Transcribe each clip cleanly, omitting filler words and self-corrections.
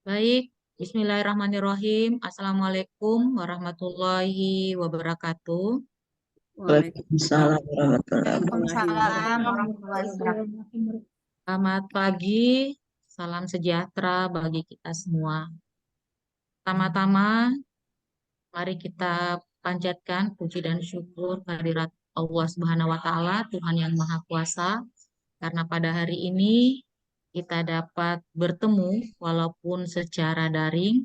Baik, Bismillahirrahmanirrahim. Assalamualaikum warahmatullahi wabarakatuh. Waalaikumsalam warahmatullahi Waalaikumsalam wabarakatuh. warahmatullahi wabarakatuh. Selamat pagi, salam sejahtera bagi kita semua. Pertama-tama, mari kita panjatkan puji dan syukur kehadirat Allah Subhanahu wa Ta'ala, Tuhan yang Maha Kuasa, karena pada hari ini kita dapat bertemu walaupun secara daring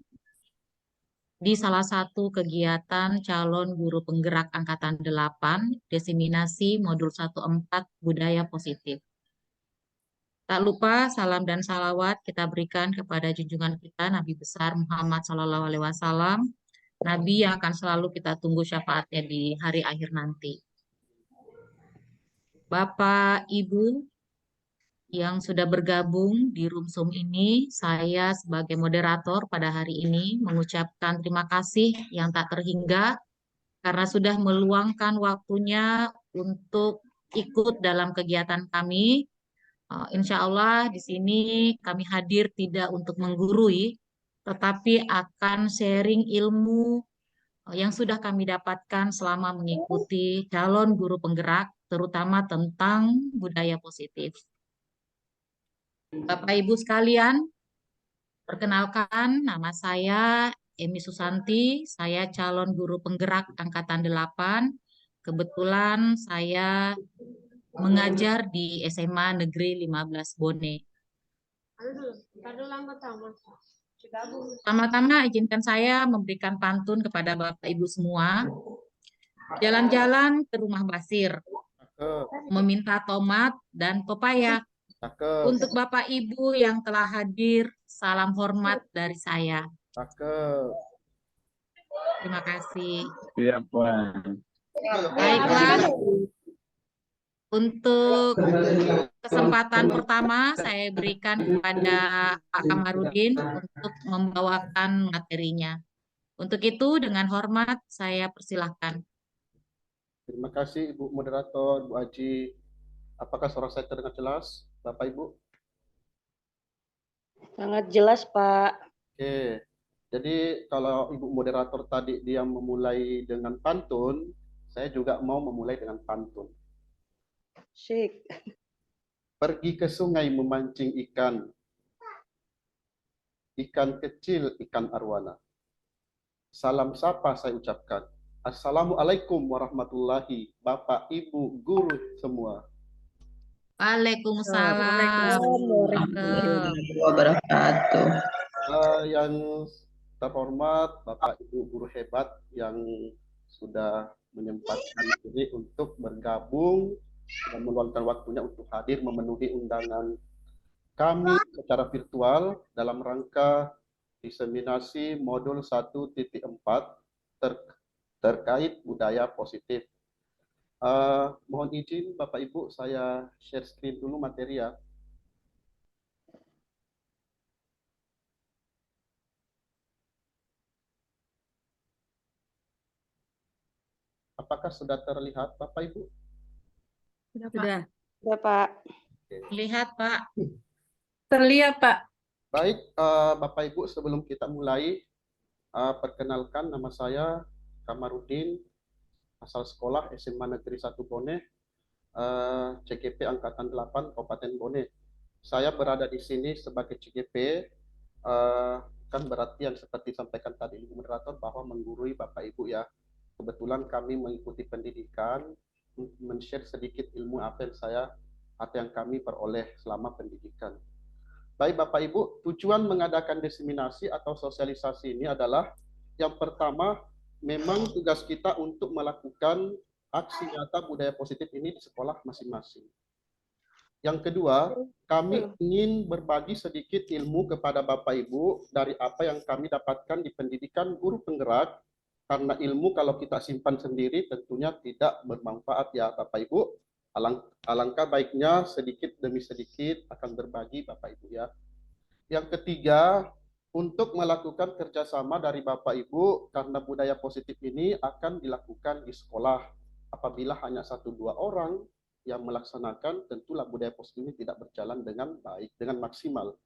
di salah satu kegiatan calon guru penggerak Angkatan 8, Desiminasi Modul 14 Budaya Positif. Tak lupa salam dan salawat kita berikan kepada junjungan kita Nabi besar Muhammad SAW, Nabi yang akan selalu kita tunggu syafaatnya di hari akhir nanti. Bapak, Ibu yang sudah bergabung di room Zoom ini, saya sebagai moderator pada hari ini mengucapkan terima kasih yang tak terhingga karena sudah meluangkan waktunya untuk ikut dalam kegiatan kami. Insya Allah di sini kami hadir tidak untuk menggurui, tetapi akan sharing ilmu yang sudah kami dapatkan selama mengikuti calon guru penggerak, terutama tentang budaya positif. Bapak Ibu sekalian, perkenalkan nama saya Emi Susanti, saya calon guru penggerak Angkatan 8. Kebetulan saya mengajar di SMA Negeri 15 Bone. Pertama-tama izinkan saya memberikan pantun kepada Bapak Ibu semua. Jalan-jalan ke rumah Basir, meminta tomat dan pepaya. Untuk Bapak Ibu yang telah hadir, salam hormat dari saya. Terima kasih. Iya, Pak. Baiklah, untuk kesempatan pertama saya berikan kepada Pak Kamarudin untuk membawakan materinya. Untuk itu, dengan hormat saya persilahkan. Terima kasih Ibu Moderator, Bu Aji. Apakah suara saya terdengar jelas, Bapak Ibu? Sangat jelas, Pak. Oke, jadi kalau Ibu Moderator tadi dia memulai dengan pantun, saya juga mau memulai dengan pantun. Syik. Pergi ke sungai memancing ikan, ikan kecil, ikan arwana. Salam sapa saya ucapkan. Assalamualaikum warahmatullahi Bapak, Ibu, guru semua. Waalaikumsalam Warahmatullahi wabarakatuh. Yang terhormat Bapak Ibu guru hebat yang sudah menyempatkan diri untuk bergabung dan meluangkan waktunya untuk hadir memenuhi undangan kami secara virtual dalam rangka diseminasi modul 1.4 terkait budaya positif. Mohon izin Bapak Ibu, saya share screen dulu materi ya. Apakah sudah terlihat Bapak Ibu? Sudah. Ya, Pak. Lihat, Pak. Terlihat, Pak. Baik, Bapak Ibu, sebelum kita mulai, perkenalkan nama saya Kamarudin, asal sekolah SMA Negeri 1 Bone, CGP Angkatan 8 Kabupaten Bone. Saya berada di sini sebagai CGP, kan berarti yang seperti disampaikan tadi Ibu Moderator bahwa menggurui Bapak Ibu ya. Kebetulan kami mengikuti pendidikan, men-share sedikit ilmu apa yang kami peroleh selama pendidikan. Baik Bapak Ibu, tujuan mengadakan diseminasi atau sosialisasi ini adalah yang pertama, memang tugas kita untuk melakukan aksi nyata budaya positif ini di sekolah masing-masing. Yang kedua, kami ingin berbagi sedikit ilmu kepada Bapak Ibu dari apa yang kami dapatkan di pendidikan guru penggerak, karena ilmu kalau kita simpan sendiri tentunya tidak bermanfaat ya Bapak Ibu. Alangkah baiknya sedikit demi sedikit akan berbagi Bapak Ibu ya. Yang ketiga, untuk melakukan kerjasama dari Bapak Ibu, karena budaya positif ini akan dilakukan di sekolah. Apabila hanya 1-2 orang yang melaksanakan, tentulah budaya positif ini tidak berjalan dengan baik, dengan maksimal.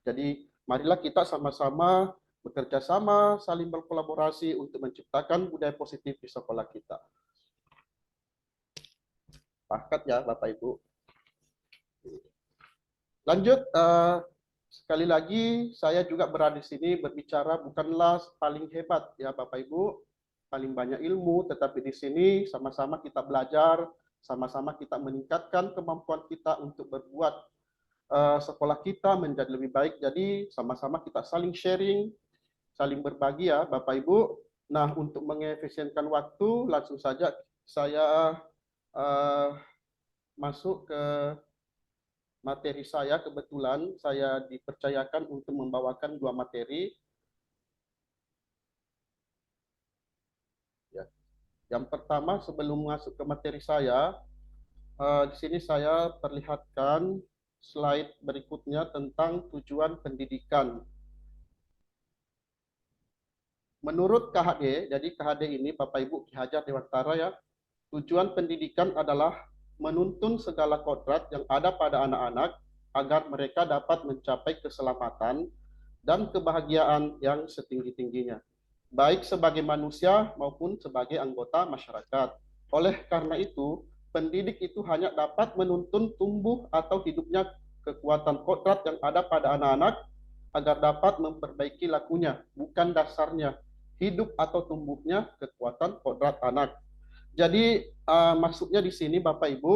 Jadi Marilah kita sama-sama bekerja sama, saling berkolaborasi untuk menciptakan budaya positif di sekolah kita. Pakat ya Bapak Ibu. Lanjut, sekali lagi saya juga berada di sini berbicara bukanlah paling hebat ya Bapak Ibu, paling banyak ilmu, tetapi di sini sama-sama kita belajar, sama-sama kita meningkatkan kemampuan kita untuk berbuat sekolah kita menjadi lebih baik. Jadi sama-sama kita saling sharing, saling berbagi ya Bapak Ibu. Nah, untuk mengefisienkan waktu, langsung saja saya masuk ke materi saya. Kebetulan saya dipercayakan untuk membawakan 2 materi. Ya. Yang pertama, sebelum masuk ke materi saya, di sini saya perlihatkan slide berikutnya tentang tujuan pendidikan. Menurut KHD, jadi KHD ini Bapak Ibu Ki Hajar Dewantara ya, tujuan pendidikan adalah menuntun segala kodrat yang ada pada anak-anak agar mereka dapat mencapai keselamatan dan kebahagiaan yang setinggi-tingginya, baik sebagai manusia maupun sebagai anggota masyarakat. Oleh karena itu, pendidik itu hanya dapat menuntun tumbuh atau hidupnya kekuatan kodrat yang ada pada anak-anak agar dapat memperbaiki lakunya, bukan dasarnya hidup atau tumbuhnya kekuatan kodrat anak. Jadi maksudnya di sini Bapak Ibu,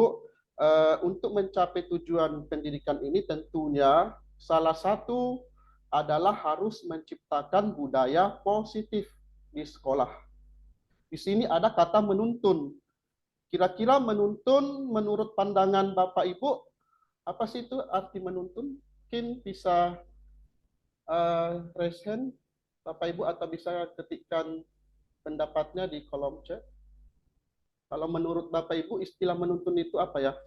untuk mencapai tujuan pendidikan ini tentunya salah satu adalah harus menciptakan budaya positif di sekolah. Di sini ada kata menuntun. Kira-kira menuntun menurut pandangan Bapak Ibu, apa sih itu arti menuntun? Mungkin bisa raise hand Bapak Ibu atau bisa ketikkan pendapatnya di kolom chat. Kalau menurut Bapak Ibu istilah menuntun itu apa ya?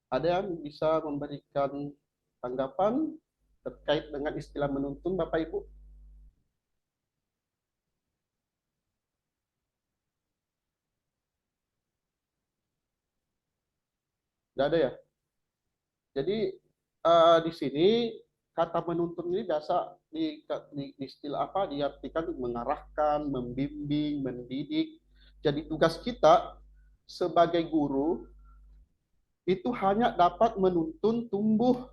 Ada yang bisa memberikan tanggapan terkait dengan istilah menuntun Bapak Ibu? Tidak ada ya? Jadi di sini kata menuntun ini biasa di istilah apa diartikan mengarahkan, membimbing, mendidik. Jadi tugas kita sebagai guru itu hanya dapat menuntun tumbuh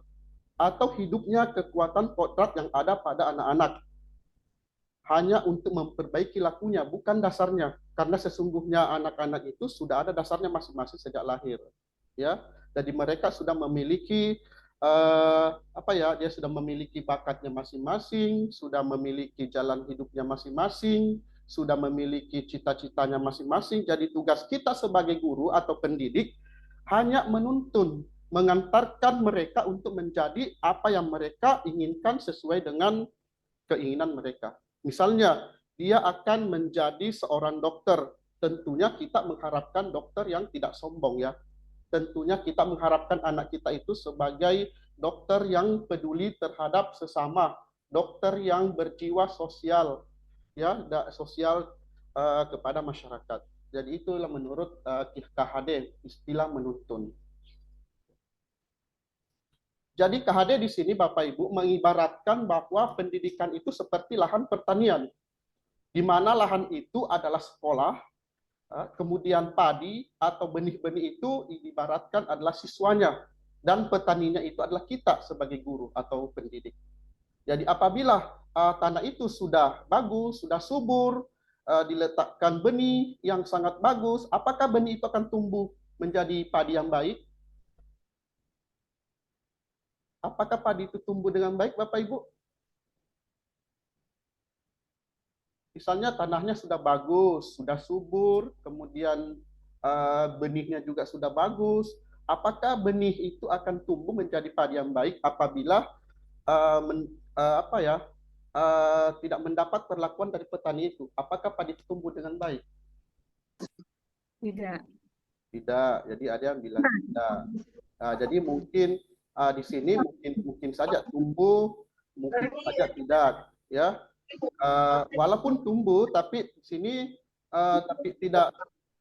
atau hidupnya kekuatan kodrat yang ada pada anak-anak. Hanya untuk memperbaiki lakunya, bukan dasarnya. Karena sesungguhnya anak-anak itu sudah ada dasarnya masing-masing sejak lahir. Ya, jadi mereka sudah memiliki dia sudah memiliki bakatnya masing-masing, sudah memiliki jalan hidupnya masing-masing, sudah memiliki cita-citanya masing-masing. Jadi tugas kita sebagai guru atau pendidik hanya menuntun, mengantarkan mereka untuk menjadi apa yang mereka inginkan sesuai dengan keinginan mereka. Misalnya, dia akan menjadi seorang dokter. Tentunya kita mengharapkan dokter yang tidak sombong ya. Tentunya kita mengharapkan anak kita itu sebagai dokter yang peduli terhadap sesama, dokter yang berjiwa sosial, ya, sosial kepada masyarakat. Jadi itulah menurut KHD istilah menuntun. Jadi KHD di sini Bapak Ibu mengibaratkan bahwa pendidikan itu seperti lahan pertanian, di mana lahan itu adalah sekolah, kemudian padi atau benih-benih itu diibaratkan adalah siswanya, dan petaninya itu adalah kita sebagai guru atau pendidik. Jadi apabila tanah itu sudah bagus, sudah subur, diletakkan benih yang sangat bagus, apakah benih itu akan tumbuh menjadi padi yang baik? Apakah padi itu tumbuh dengan baik, Bapak Ibu? Misalnya tanahnya sudah bagus, sudah subur, kemudian benihnya juga sudah bagus. Apakah benih itu akan tumbuh menjadi padi yang baik apabila tidak mendapat perlakuan dari petani itu? Apakah padi itu tumbuh dengan baik? Tidak. Tidak. Jadi ada yang bilang tidak. Jadi mungkin di sini mungkin saja tumbuh, mungkin saja tidak, ya. Walaupun tumbuh, tapi di sini tapi tidak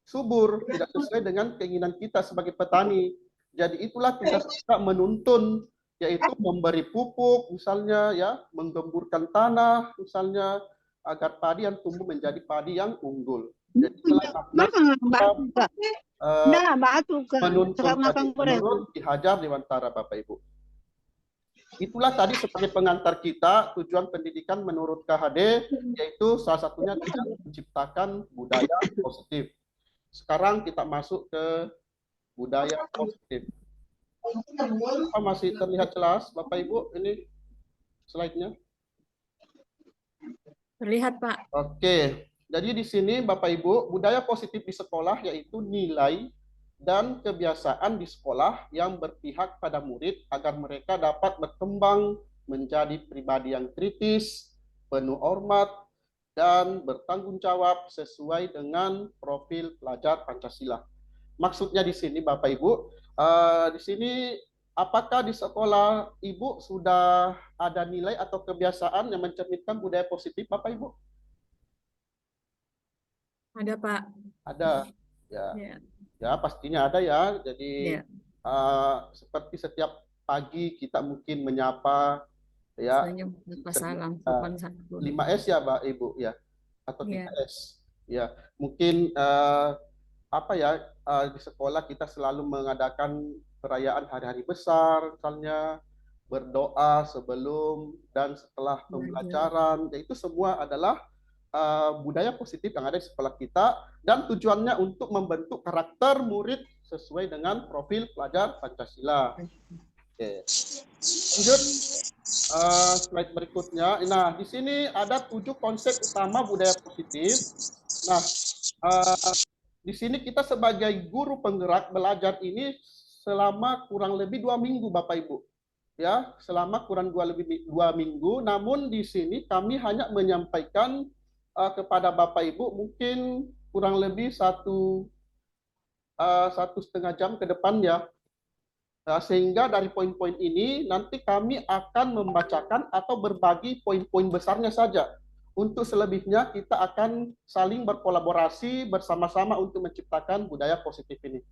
subur, tidak sesuai dengan keinginan kita sebagai petani. Jadi itulah tugas kita menuntun, yaitu memberi pupuk misalnya ya, menggemburkan tanah misalnya agar padi yang tumbuh menjadi padi yang unggul. Jadi itulah makna kita, menuntun tadi menurut Ki Hajar Dewantara Bapak Ibu. Itulah tadi sebagai pengantar kita tujuan pendidikan menurut KHD, yaitu salah satunya kita menciptakan budaya positif. Sekarang kita masuk ke budaya positif. Apa masih terlihat jelas Bapak Ibu ini slide-nya? Terlihat, Pak. Oke. Jadi di sini Bapak Ibu, budaya positif di sekolah yaitu nilai dan kebiasaan di sekolah yang berpihak pada murid agar mereka dapat berkembang menjadi pribadi yang kritis, penuh hormat, dan bertanggung jawab sesuai dengan profil pelajar Pancasila. Maksudnya di sini Bapak Ibu, di sini apakah di sekolah Ibu sudah ada nilai atau kebiasaan yang mencerminkan budaya positif Bapak Ibu? Ada, Pak. Ada. Ya. Ya. Ya, pastinya ada ya. Jadi Ya. seperti setiap pagi kita mungkin menyapa ya. Senyum, salam, 5S ya, Mbak Ibu ya. Atau Ya. 3S. Ya, mungkin apa ya, di sekolah kita selalu mengadakan perayaan hari-hari besar misalnya, berdoa sebelum dan setelah pembelajaran. Ya, itu semua adalah budaya positif yang ada di sekolah kita dan tujuannya untuk membentuk karakter murid sesuai dengan profil pelajar Pancasila. Oke. Lanjut slide berikutnya. Nah, di sini ada 7 konsep utama budaya positif. Nah, di sini kita sebagai guru penggerak belajar ini selama kurang lebih 2 minggu Bapak Ibu. Ya, selama kurang 2 minggu. Namun di sini kami hanya menyampaikan kepada Bapak Ibu mungkin kurang lebih 1,5 jam ke depan ya. Sehingga dari poin-poin ini nanti kami akan membacakan atau berbagi poin-poin besarnya saja. Untuk selebihnya kita akan saling berkolaborasi bersama-sama untuk menciptakan budaya positif ini.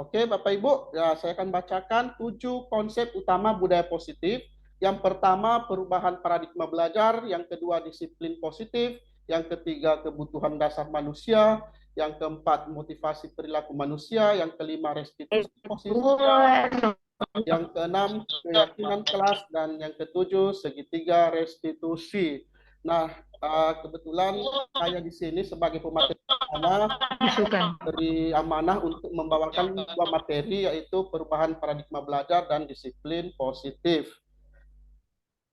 Oke Bapak Ibu, ya saya akan bacakan 7 konsep utama budaya positif. Yang pertama perubahan paradigma belajar, yang kedua disiplin positif, yang ketiga kebutuhan dasar manusia, yang keempat motivasi perilaku manusia, yang kelima restitusi posisi, yang keenam keyakinan kelas, dan yang ketujuh segitiga restitusi. Nah, kebetulan saya di sini sebagai pemateri beri amanah untuk membawakan 2 materi yaitu perubahan paradigma belajar dan disiplin positif.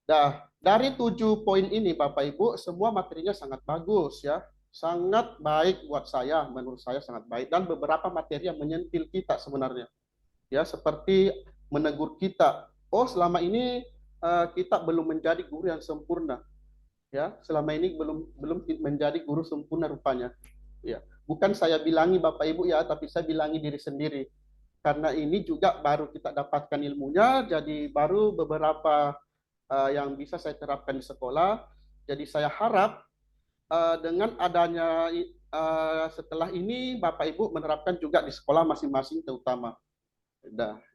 Nah, dari 7 poin ini Bapak Ibu, semua materinya sangat bagus ya. Sangat baik buat saya, menurut saya sangat baik. Dan beberapa materi yang menyentil kita sebenarnya. Ya, seperti menegur kita. Oh, selama ini kita belum menjadi guru yang sempurna. Ya, selama ini belum menjadi guru sempurna rupanya. Ya, bukan saya bilangi Bapak Ibu ya, tapi saya bilangi diri sendiri. Karena ini juga baru kita dapatkan ilmunya, jadi baru beberapa yang bisa saya terapkan di sekolah. Jadi saya harap dengan adanya setelah ini Bapak Ibu menerapkan juga di sekolah masing-masing terutama.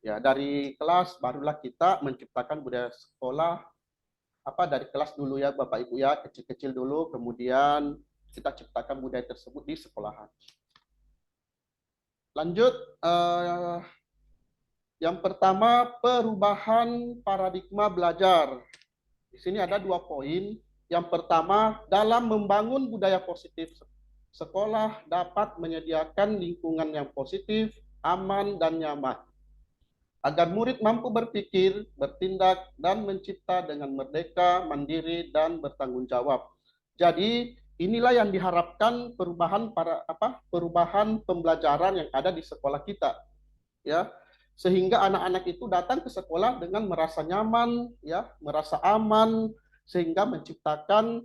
Ya dari kelas barulah kita menciptakan budaya sekolah dari kelas dulu ya Bapak Ibu ya, kecil-kecil dulu, kemudian kita ciptakan budaya tersebut di sekolahan. Lanjut, yang pertama perubahan paradigma belajar. Di sini ada 2 poin. Yang pertama, dalam membangun budaya positif, sekolah dapat menyediakan lingkungan yang positif, aman, dan nyaman. Agar murid mampu berpikir, bertindak, dan mencipta dengan merdeka, mandiri, dan bertanggung jawab. Jadi, inilah yang diharapkan perubahan pembelajaran yang ada di sekolah kita. Ya, sehingga anak-anak itu datang ke sekolah dengan merasa nyaman, ya, merasa aman, sehingga menciptakan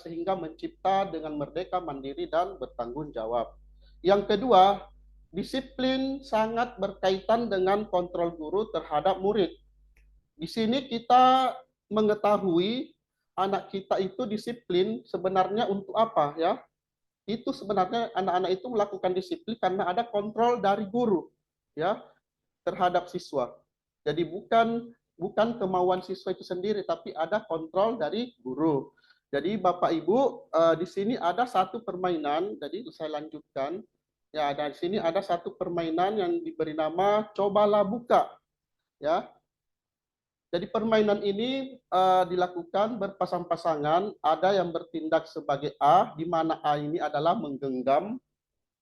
sehingga mencipta dengan merdeka, mandiri, dan bertanggung jawab. Yang kedua, disiplin sangat berkaitan dengan kontrol guru terhadap murid. Di sini kita mengetahui anak kita itu disiplin sebenarnya untuk apa ya? Itu sebenarnya anak-anak itu melakukan disiplin karena ada kontrol dari guru. ya terhadap siswa. Jadi bukan kemauan siswa itu sendiri, tapi ada kontrol dari guru. Jadi Bapak Ibu, di sini ada satu permainan, jadi saya lanjutkan. Ya, di sini ada satu permainan yang diberi nama Cobalah Buka. Ya, jadi permainan ini dilakukan berpasang-pasangan, ada yang bertindak sebagai A, di mana A ini adalah menggenggam,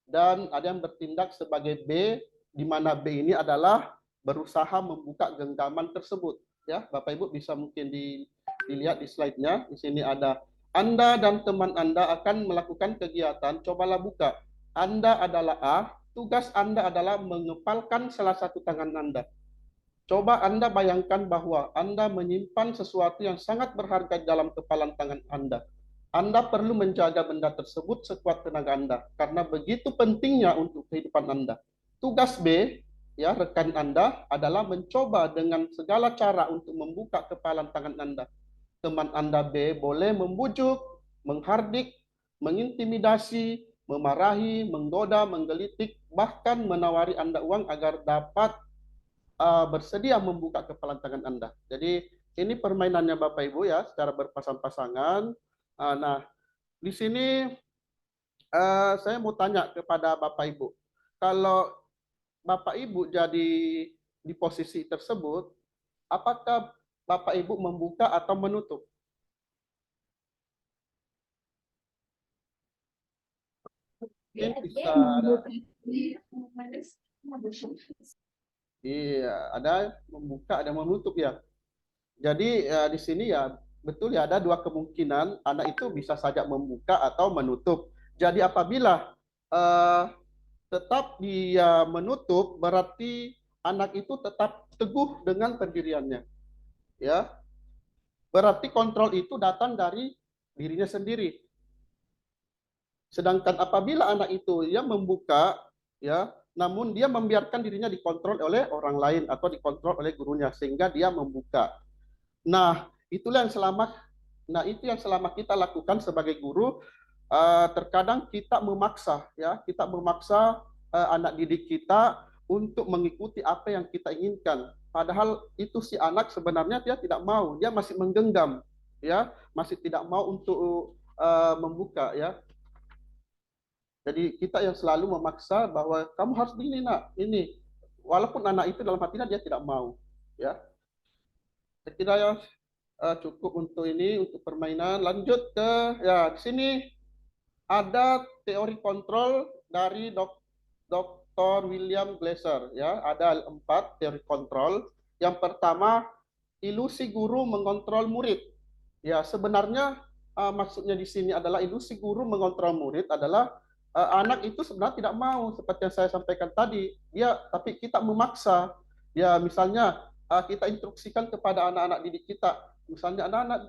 dan ada yang bertindak sebagai B, di mana B ini adalah berusaha membuka genggaman tersebut. Ya, Bapak Ibu bisa mungkin dilihat di slide-nya. Di sini ada Anda dan teman Anda akan melakukan kegiatan cobalah buka. Anda adalah A, tugas Anda adalah mengepalkan salah satu tangan Anda. Coba Anda bayangkan bahwa Anda menyimpan sesuatu yang sangat berharga dalam kepalan tangan Anda. Anda perlu menjaga benda tersebut sekuat tenaga Anda, karena begitu pentingnya untuk kehidupan Anda. Tugas B, ya rekan Anda, adalah mencoba dengan segala cara untuk membuka kepalan tangan Anda. Teman Anda B boleh membujuk, menghardik, mengintimidasi, memarahi, menggoda, menggelitik, bahkan menawari Anda uang agar dapat bersedia membuka kepalan tangan Anda. Jadi ini permainannya Bapak Ibu ya, secara berpasang-pasangan. Nah, di sini saya mau tanya kepada Bapak Ibu, kalau Bapak Ibu jadi di posisi tersebut, apakah Bapak Ibu membuka atau menutup? Mungkin bisa ada. Iya, ada membuka, ada menutup ya. Jadi di sini ya betul ya, ada dua kemungkinan, anak itu bisa saja membuka atau menutup. Jadi apabila tetap dia menutup, berarti anak itu tetap teguh dengan pendiriannya. Ya, berarti kontrol itu datang dari dirinya sendiri. Sedangkan apabila anak itu yang membuka, ya, namun dia membiarkan dirinya dikontrol oleh orang lain atau dikontrol oleh gurunya sehingga dia membuka. Nah, itulah yang selama kita lakukan sebagai guru. Terkadang kita memaksa, ya, kita memaksa anak didik kita untuk mengikuti apa yang kita inginkan. Padahal itu si anak sebenarnya dia tidak mau, dia masih menggenggam, ya, masih tidak mau untuk membuka, ya. Jadi kita yang selalu memaksa bahwa kamu harus begini nak, ini, walaupun anak itu dalam hatinya dia tidak mau, ya. Saya kira ya cukup untuk ini, untuk permainan. Lanjut ke ya di sini ada teori kontrol dari Dr. William Glasser, ya. Ada 4 teori kontrol. Yang pertama, ilusi guru mengontrol murid. Ya, sebenarnya maksudnya di sini adalah ilusi guru mengontrol murid adalah anak itu sebenarnya tidak mau, seperti yang saya sampaikan tadi. Tapi kita memaksa. Ya, misalnya kita instruksikan kepada anak-anak didik kita, misalnya anak-anak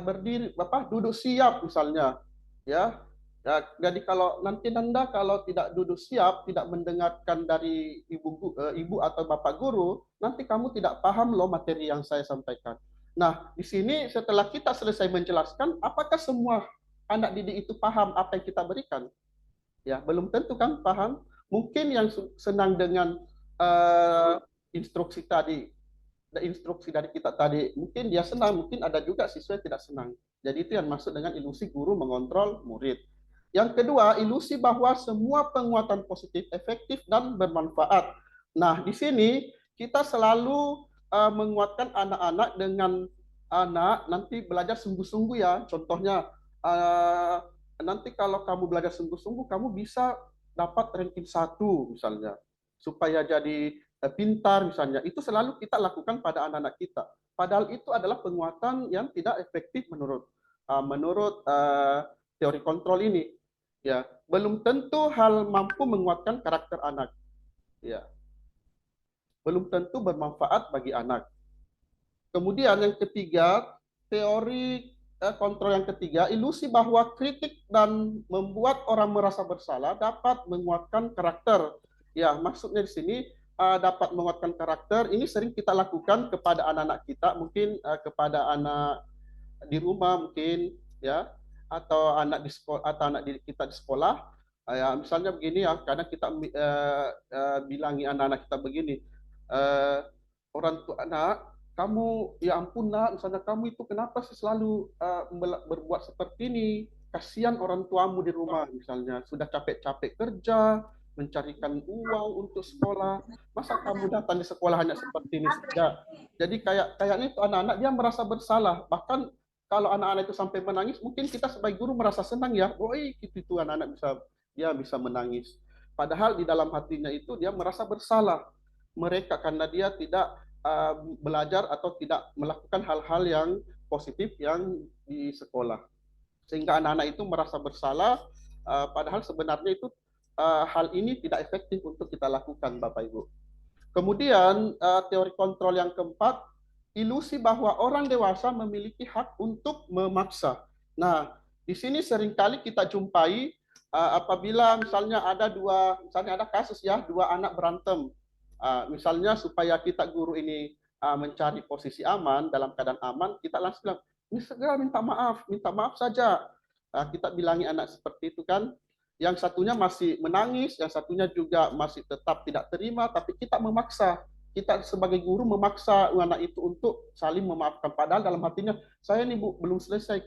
berdiri, duduk siap misalnya, ya. Ya, jadi kalau nanti Anda kalau tidak duduk siap, tidak mendengarkan dari ibu atau bapak guru, nanti kamu tidak paham loh materi yang saya sampaikan. Nah, di sini setelah kita selesai menjelaskan, apakah semua anak didik itu paham apa yang kita berikan? Ya, belum tentu kan paham. Mungkin yang senang dengan instruksi dari kita tadi, mungkin dia senang, mungkin ada juga siswa yang tidak senang. Jadi itu yang masuk dengan ilusi guru mengontrol murid. Yang kedua, ilusi bahwa semua penguatan positif efektif dan bermanfaat. Nah, di sini kita selalu menguatkan anak-anak dengan anak nanti belajar sungguh-sungguh ya. Contohnya, nanti kalau kamu belajar sungguh-sungguh, kamu bisa dapat ranking 1 misalnya. Supaya jadi pintar misalnya. Itu selalu kita lakukan pada anak-anak kita. Padahal itu adalah penguatan yang tidak efektif menurut teori kontrol ini. Ya, belum tentu hal mampu menguatkan karakter anak. Ya, belum tentu bermanfaat bagi anak. Kemudian yang ketiga, teori kontrol yang ketiga, ilusi bahwa kritik dan membuat orang merasa bersalah dapat menguatkan karakter. Ya, maksudnya di sini dapat menguatkan karakter. Ini sering kita lakukan kepada anak-anak kita, mungkin kepada anak di rumah mungkin, ya, atau anak di sekolah, atau anak didik kita di sekolah. Ya, misalnya begini ya, kadang kita bilangi anak-anak kita begini, eh, orang tua anak, kamu ya ampun nak, misalnya kamu itu kenapa sih selalu berbuat seperti ini? Kasihan orang tuamu di rumah, misalnya sudah capek-capek kerja, mencarikan uang untuk sekolah, masa kamu datang di sekolah hanya seperti ini saja? Jadi kayaknya itu anak-anak dia merasa bersalah, bahkan kalau anak-anak itu sampai menangis, mungkin kita sebagai guru merasa senang ya, oh itu anak-anak bisa menangis. Padahal di dalam hatinya itu dia merasa bersalah mereka karena dia tidak belajar atau tidak melakukan hal-hal yang positif yang di sekolah. Sehingga anak-anak itu merasa bersalah, padahal sebenarnya itu hal ini tidak efektif untuk kita lakukan, Bapak Ibu. Kemudian teori kontrol yang keempat, ilusi bahwa orang dewasa memiliki hak untuk memaksa. Nah, di sini seringkali kita jumpai apabila misalnya misalnya ada kasus ya, dua anak berantem. Misalnya supaya kita guru ini mencari posisi aman, dalam keadaan aman, kita langsung bilang, ini segera minta maaf saja. Kita bilangi anak seperti itu kan, yang satunya masih menangis, yang satunya juga masih tetap tidak terima, tapi kita memaksa. Kita sebagai guru memaksa anak itu untuk saling memaafkan. Padahal dalam hatinya, saya ini Bu, belum selesai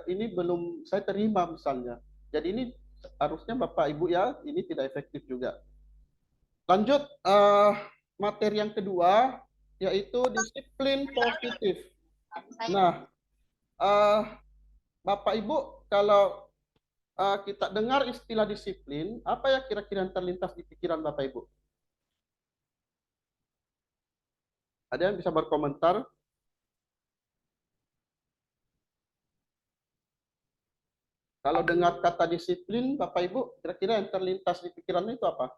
ini belum saya terima misalnya. Jadi ini harusnya Bapak Ibu ya, ini tidak efektif juga. Lanjut, materi yang kedua, yaitu disiplin positif. Nah, Bapak Ibu, kalau kita dengar istilah disiplin, apa ya kira-kira yang terlintas di pikiran Bapak Ibu? Ada yang bisa berkomentar? Kalau dengar kata disiplin, Bapak Ibu, kira-kira yang terlintas di pikirannya itu apa?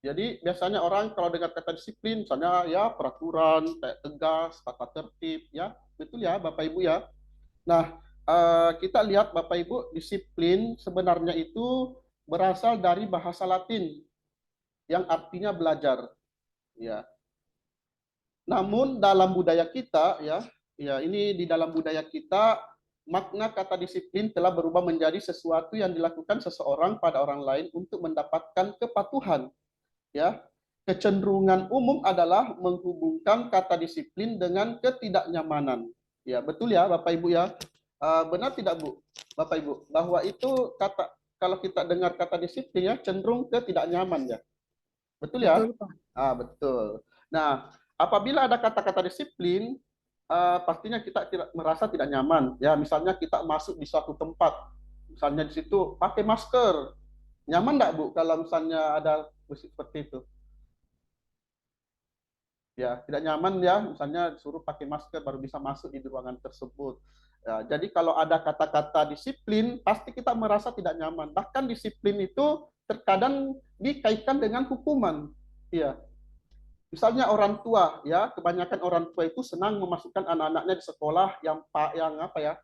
Jadi biasanya orang kalau dengar kata disiplin, misalnya ya peraturan, kayak tegas, tata tertib, ya betul ya Bapak Ibu ya. Nah, kita lihat Bapak Ibu, disiplin sebenarnya itu berasal dari bahasa Latin yang artinya belajar. Ya. Namun dalam budaya kita, ya ini di dalam budaya kita makna kata disiplin telah berubah menjadi sesuatu yang dilakukan seseorang pada orang lain untuk mendapatkan kepatuhan. Ya, kecenderungan umum adalah menghubungkan kata disiplin dengan ketidaknyamanan. Ya, betul ya, Bapak Ibu ya. Benar tidak, Bu? Bapak Ibu, bahwa itu kalau kita dengar kata disiplin ya cenderung ke tidak nyaman ya. Betul ya? Betul, Pak. Betul. Nah, apabila ada kata-kata disiplin, pastinya kita merasa tidak nyaman. Ya, misalnya kita masuk di suatu tempat, misalnya di situ pakai masker. Nyaman enggak, Bu, kalau misalnya ada seperti itu? Ya, tidak nyaman ya, misalnya disuruh pakai masker baru bisa masuk di ruangan tersebut. Ya, jadi kalau ada kata-kata disiplin, pasti kita merasa tidak nyaman. Bahkan disiplin itu terkadang dikaitkan dengan hukuman. Ya, misalnya orang tua, ya kebanyakan orang tua itu senang memasukkan anak-anaknya di sekolah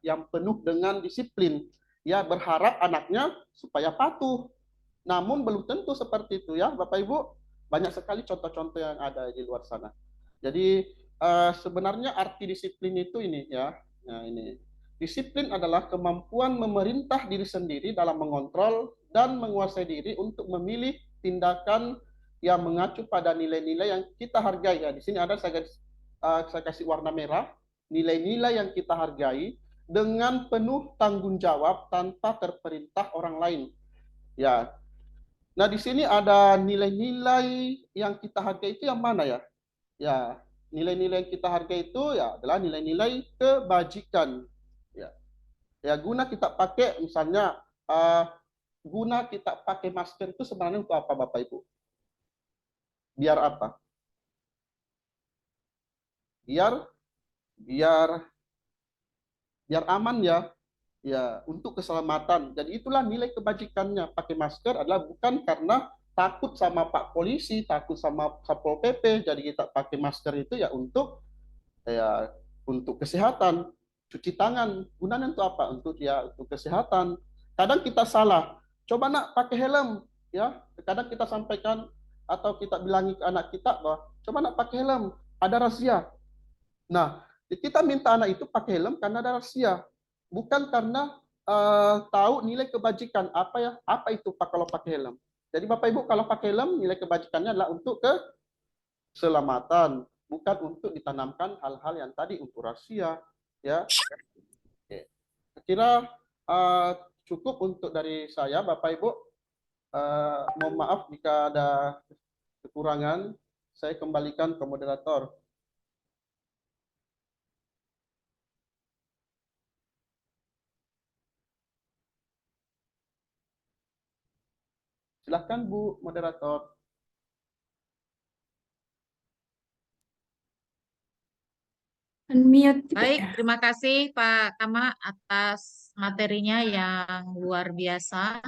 yang penuh dengan disiplin. Ya, berharap anaknya supaya patuh. Namun belum tentu seperti itu ya, Bapak Ibu. Banyak sekali contoh-contoh yang ada di luar sana. Jadi sebenarnya arti disiplin itu ini ya. Nah, ini. Disiplin adalah kemampuan memerintah diri sendiri dalam mengontrol dan menguasai diri untuk memilih tindakan yang mengacu pada nilai-nilai yang kita hargai ya. Di sini ada saya kasih warna merah, nilai-nilai yang kita hargai dengan penuh tanggung jawab tanpa terperintah orang lain. Ya, nah, di sini ada nilai-nilai yang kita hargai itu yang mana ya? Ya, nilai-nilai yang kita hargai itu ya adalah nilai-nilai kebajikan. Ya, ya guna kita pakai misalnya guna kita pakai masker itu sebenarnya untuk apa, Bapak Ibu? Biar apa? Biar aman ya. Ya, untuk keselamatan. Jadi itulah nilai kebajikannya. Pakai masker adalah bukan karena takut sama Pak Polisi, takut sama Satpol PP. Jadi kita pakai masker itu ya untuk kesehatan. Cuci tangan. Gunanya untuk apa? Untuk kesehatan. Kadang kita salah. Coba nak pakai helm, ya. Kadang kita sampaikan atau kita bilangi ke anak kita bahwa coba nak pakai helm, ada razia. Nah, kita minta anak itu pakai helm karena ada razia, bukan karena tahu nilai kebajikan apa itu kalau pakai helm. Jadi Bapak Ibu kalau pakai helm nilai kebajikannya adalah untuk keselamatan, bukan untuk ditanamkan hal-hal yang tadi untuk razia, ya. Saya kira cukup untuk dari saya, Bapak Ibu. Mohon maaf jika ada kekurangan. Saya kembalikan ke moderator. Silahkan Bu moderator. Unmute. Baik, terima kasih Pak Kama atas materinya yang luar biasa.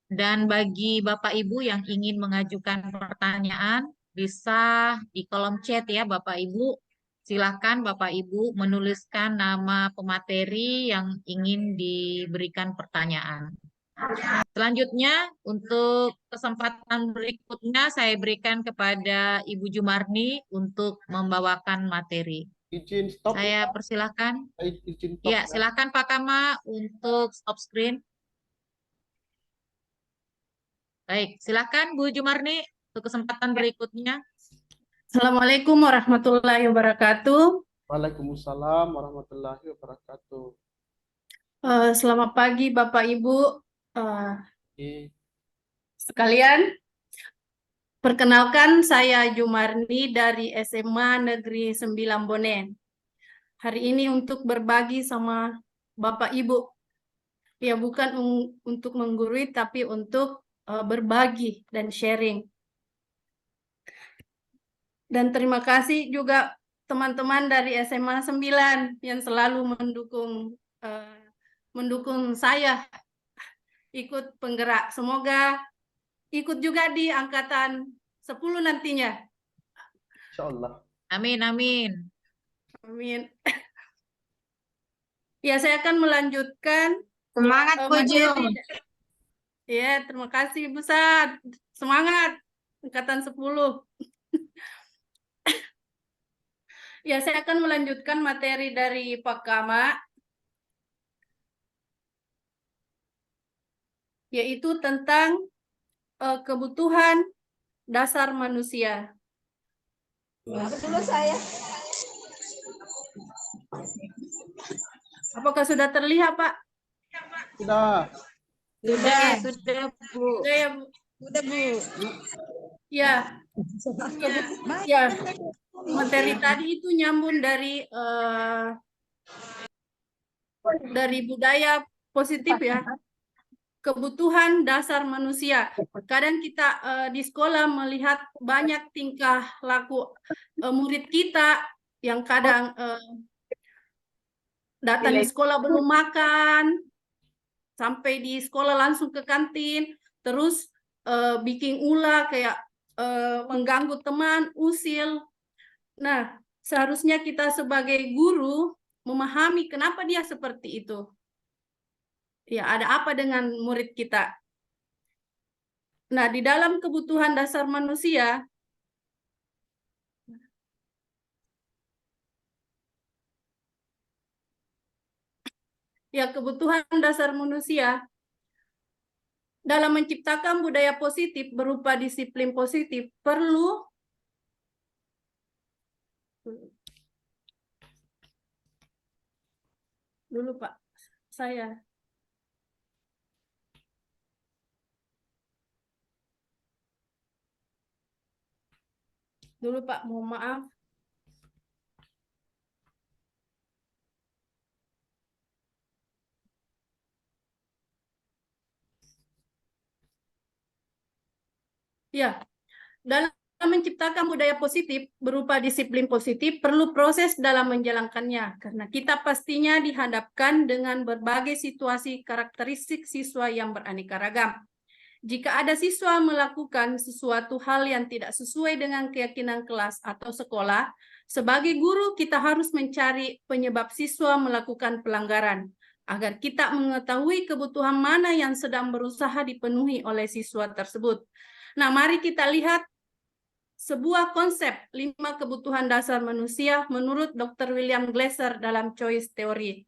Dan bagi Bapak Ibu yang ingin mengajukan pertanyaan, bisa di kolom chat ya Bapak Ibu. Silakan Bapak Ibu menuliskan nama pemateri yang ingin diberikan pertanyaan. Selanjutnya, untuk kesempatan berikutnya saya berikan kepada Ibu Jumarni untuk membawakan materi. Izin stop. Saya persilahkan. Izin stop. Ya, silakan Pak Kama untuk stop screen. Baik, silakan Bu Jumarni untuk kesempatan berikutnya. Assalamualaikum warahmatullahi wabarakatuh. Waalaikumsalam warahmatullahi wabarakatuh. Selamat pagi Bapak Ibu Oke. sekalian. Perkenalkan, saya Jumarni dari SMA Negeri 9 Bonen. Hari ini untuk berbagi sama Bapak Ibu. Ya, bukan untuk menggurui, tapi untuk berbagi dan sharing. Dan terima kasih juga teman-teman dari SMA 9 yang selalu mendukung saya ikut penggerak. Semoga ikut juga di angkatan 10 nantinya. Insya Allah. Amin, amin. Amin. Ya, saya akan melanjutkan. Semangat Bu Ju. Ya, terima kasih Bu Sad. Semangat angkatan 10. Ya, saya akan melanjutkan materi dari Pak Kama, yaitu tentang kebutuhan dasar manusia. Dulu saya. Apakah sudah terlihat, Pak? Sudah. Sudah Bu. Sudah ya, Bu? Udah Bu. Ya. Ya. Materi tadi itu nyambung dari budaya positif ya. Kebutuhan dasar manusia. Kadang kita di sekolah melihat banyak tingkah laku murid kita yang kadang datang di sekolah belum makan, sampai di sekolah langsung ke kantin, terus bikin ulah kayak mengganggu teman, usil. Nah, seharusnya kita sebagai guru memahami kenapa dia seperti itu. Ya, ada apa dengan murid kita? Nah, di dalam kebutuhan dasar manusia, ya kebutuhan dasar manusia dalam menciptakan budaya positif berupa disiplin positif perlu dulu Pak, saya dulu Pak, mohon maaf. Ya, dalam menciptakan budaya positif berupa disiplin positif perlu proses dalam menjalankannya, karena kita pastinya dihadapkan dengan berbagai situasi karakteristik siswa yang beraneka ragam. Jika ada siswa melakukan sesuatu hal yang tidak sesuai dengan keyakinan kelas atau sekolah, sebagai guru kita harus mencari penyebab siswa melakukan pelanggaran, agar kita mengetahui kebutuhan mana yang sedang berusaha dipenuhi oleh siswa tersebut. Nah, mari kita lihat sebuah konsep 5 kebutuhan dasar manusia menurut Dr. William Glasser dalam Choice Theory.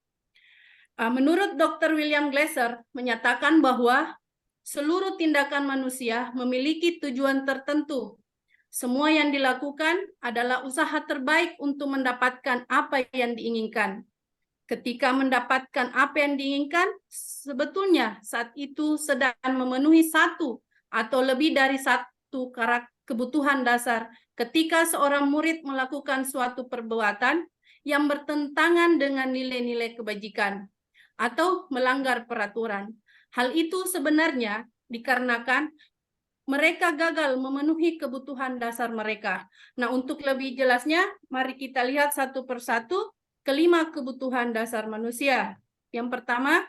Menurut Dr. William Glasser menyatakan bahwa seluruh tindakan manusia memiliki tujuan tertentu. Semua yang dilakukan adalah usaha terbaik untuk mendapatkan apa yang diinginkan. Ketika mendapatkan apa yang diinginkan, sebetulnya saat itu sedang memenuhi satu atau lebih dari satu kebutuhan dasar. Ketika seorang murid melakukan suatu perbuatan yang bertentangan dengan nilai-nilai kebajikan atau melanggar peraturan. Hal itu sebenarnya dikarenakan mereka gagal memenuhi kebutuhan dasar mereka. Nah, untuk lebih jelasnya, mari kita lihat satu persatu kelima kebutuhan dasar manusia. Yang pertama,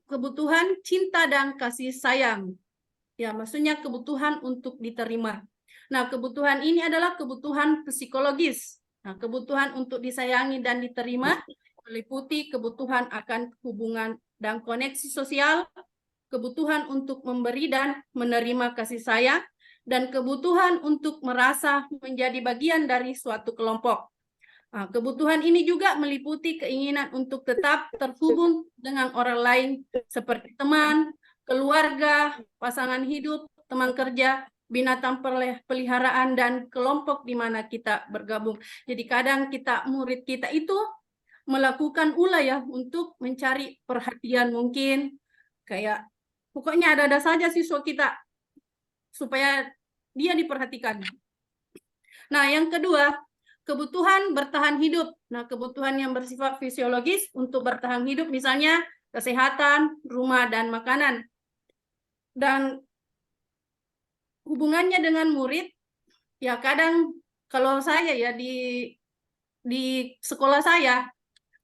kebutuhan cinta dan kasih sayang. Ya, maksudnya kebutuhan untuk diterima. Nah, kebutuhan ini adalah kebutuhan psikologis. Nah, kebutuhan untuk disayangi dan diterima meliputi kebutuhan akan hubungan dan koneksi sosial, kebutuhan untuk memberi dan menerima kasih sayang, dan kebutuhan untuk merasa menjadi bagian dari suatu kelompok. Nah, kebutuhan ini juga meliputi keinginan untuk tetap terhubung dengan orang lain seperti teman, keluarga, pasangan hidup, teman kerja, binatang peliharaan, dan kelompok di mana kita bergabung. Jadi kadang murid kita itu melakukan ulah ya untuk mencari perhatian, mungkin kayak pokoknya ada saja siswa kita supaya dia diperhatikan. Nah, yang kedua, kebutuhan bertahan hidup. Nah, kebutuhan yang bersifat fisiologis untuk bertahan hidup, misalnya kesehatan, rumah, dan makanan. Dan hubungannya dengan murid, ya kadang kalau saya ya di sekolah saya,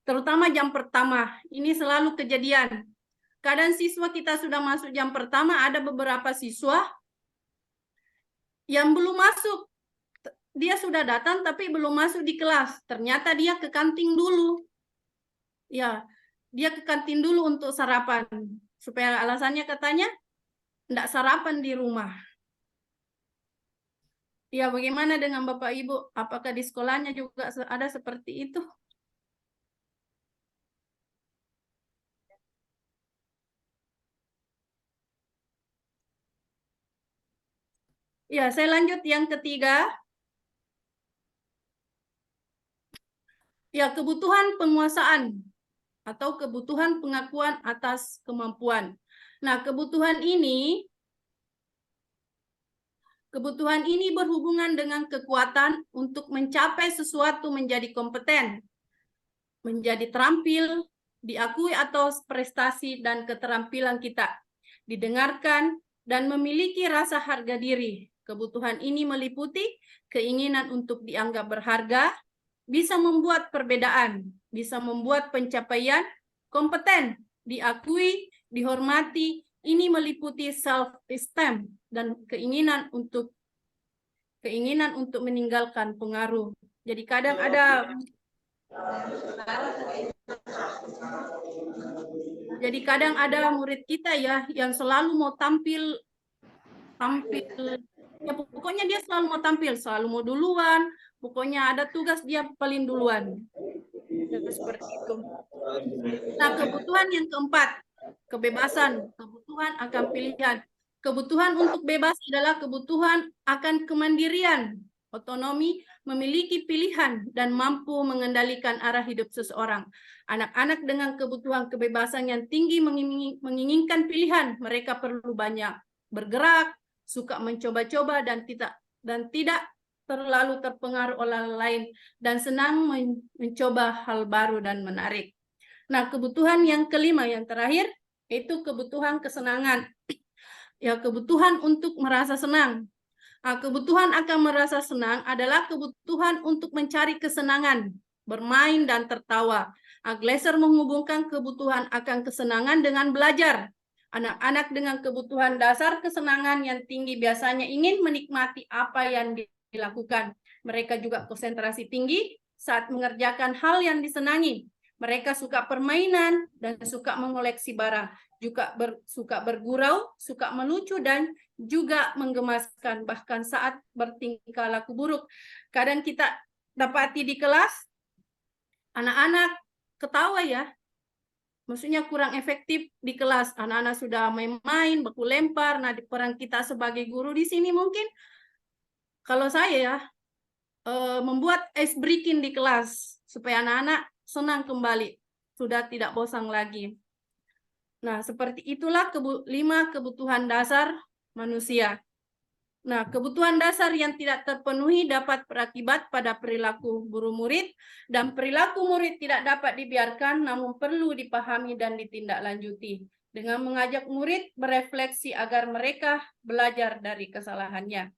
terutama jam pertama, ini selalu kejadian. Kadang siswa kita sudah masuk jam pertama, ada beberapa siswa yang belum masuk. Dia sudah datang tapi belum masuk di kelas. Ternyata dia ke kantin dulu. Ya, dia ke kantin dulu untuk sarapan. Supaya alasannya katanya enggak sarapan di rumah. Ya, bagaimana dengan Bapak Ibu? Apakah di sekolahnya juga ada seperti itu? Ya, saya lanjut yang ketiga. Ya, kebutuhan penguasaan atau kebutuhan pengakuan atas kemampuan. Nah, kebutuhan ini berhubungan dengan kekuatan untuk mencapai sesuatu, menjadi kompeten, menjadi terampil, diakui atau prestasi dan keterampilan kita, didengarkan, dan memiliki rasa harga diri. Kebutuhan ini meliputi keinginan untuk dianggap berharga, bisa membuat perbedaan, bisa membuat pencapaian, kompeten, diakui, dihormati. Ini meliputi self-esteem dan keinginan untuk meninggalkan pengaruh. Jadi kadang ada murid kita ya yang selalu mau tampil ya, pokoknya dia selalu mau tampil, selalu mau duluan, pokoknya ada tugas dia paling duluan. Seperti itu. Nah, kebutuhan yang keempat, kebebasan, kebutuhan akan pilihan. Kebutuhan untuk bebas adalah kebutuhan akan kemandirian, otonomi, memiliki pilihan, dan mampu mengendalikan arah hidup seseorang. Anak-anak dengan kebutuhan kebebasan yang tinggi menginginkan pilihan. Mereka perlu banyak bergerak, suka mencoba-coba, dan tidak terlalu terpengaruh oleh orang lain, dan senang mencoba hal baru dan menarik. Nah, kebutuhan yang kelima, yang terakhir, itu kebutuhan kesenangan. Ya, kebutuhan untuk merasa senang. Nah, kebutuhan akan merasa senang adalah kebutuhan untuk mencari kesenangan, bermain dan tertawa. Glasser menghubungkan kebutuhan akan kesenangan dengan belajar. Anak-anak dengan kebutuhan dasar kesenangan yang tinggi biasanya ingin menikmati apa yang dilakukan. Mereka juga konsentrasi tinggi saat mengerjakan hal yang disenangi. Mereka suka permainan dan suka mengoleksi barang, juga suka bergurau, suka melucu, dan juga menggemaskan. Bahkan saat bertingkah laku buruk, kadang kita dapati di kelas anak-anak ketawa ya, maksudnya kurang efektif di kelas. Anak-anak sudah main-main, baku lempar. Nah, di peran kita sebagai guru di sini mungkin kalau saya ya membuat ice breaking di kelas supaya anak-anak senang kembali, sudah tidak bosan lagi. Nah, seperti itulah 5 kebutuhan dasar manusia. Nah, kebutuhan dasar yang tidak terpenuhi dapat berakibat pada perilaku guru murid, dan perilaku murid tidak dapat dibiarkan, namun perlu dipahami dan ditindaklanjuti dengan mengajak murid berefleksi agar mereka belajar dari kesalahannya.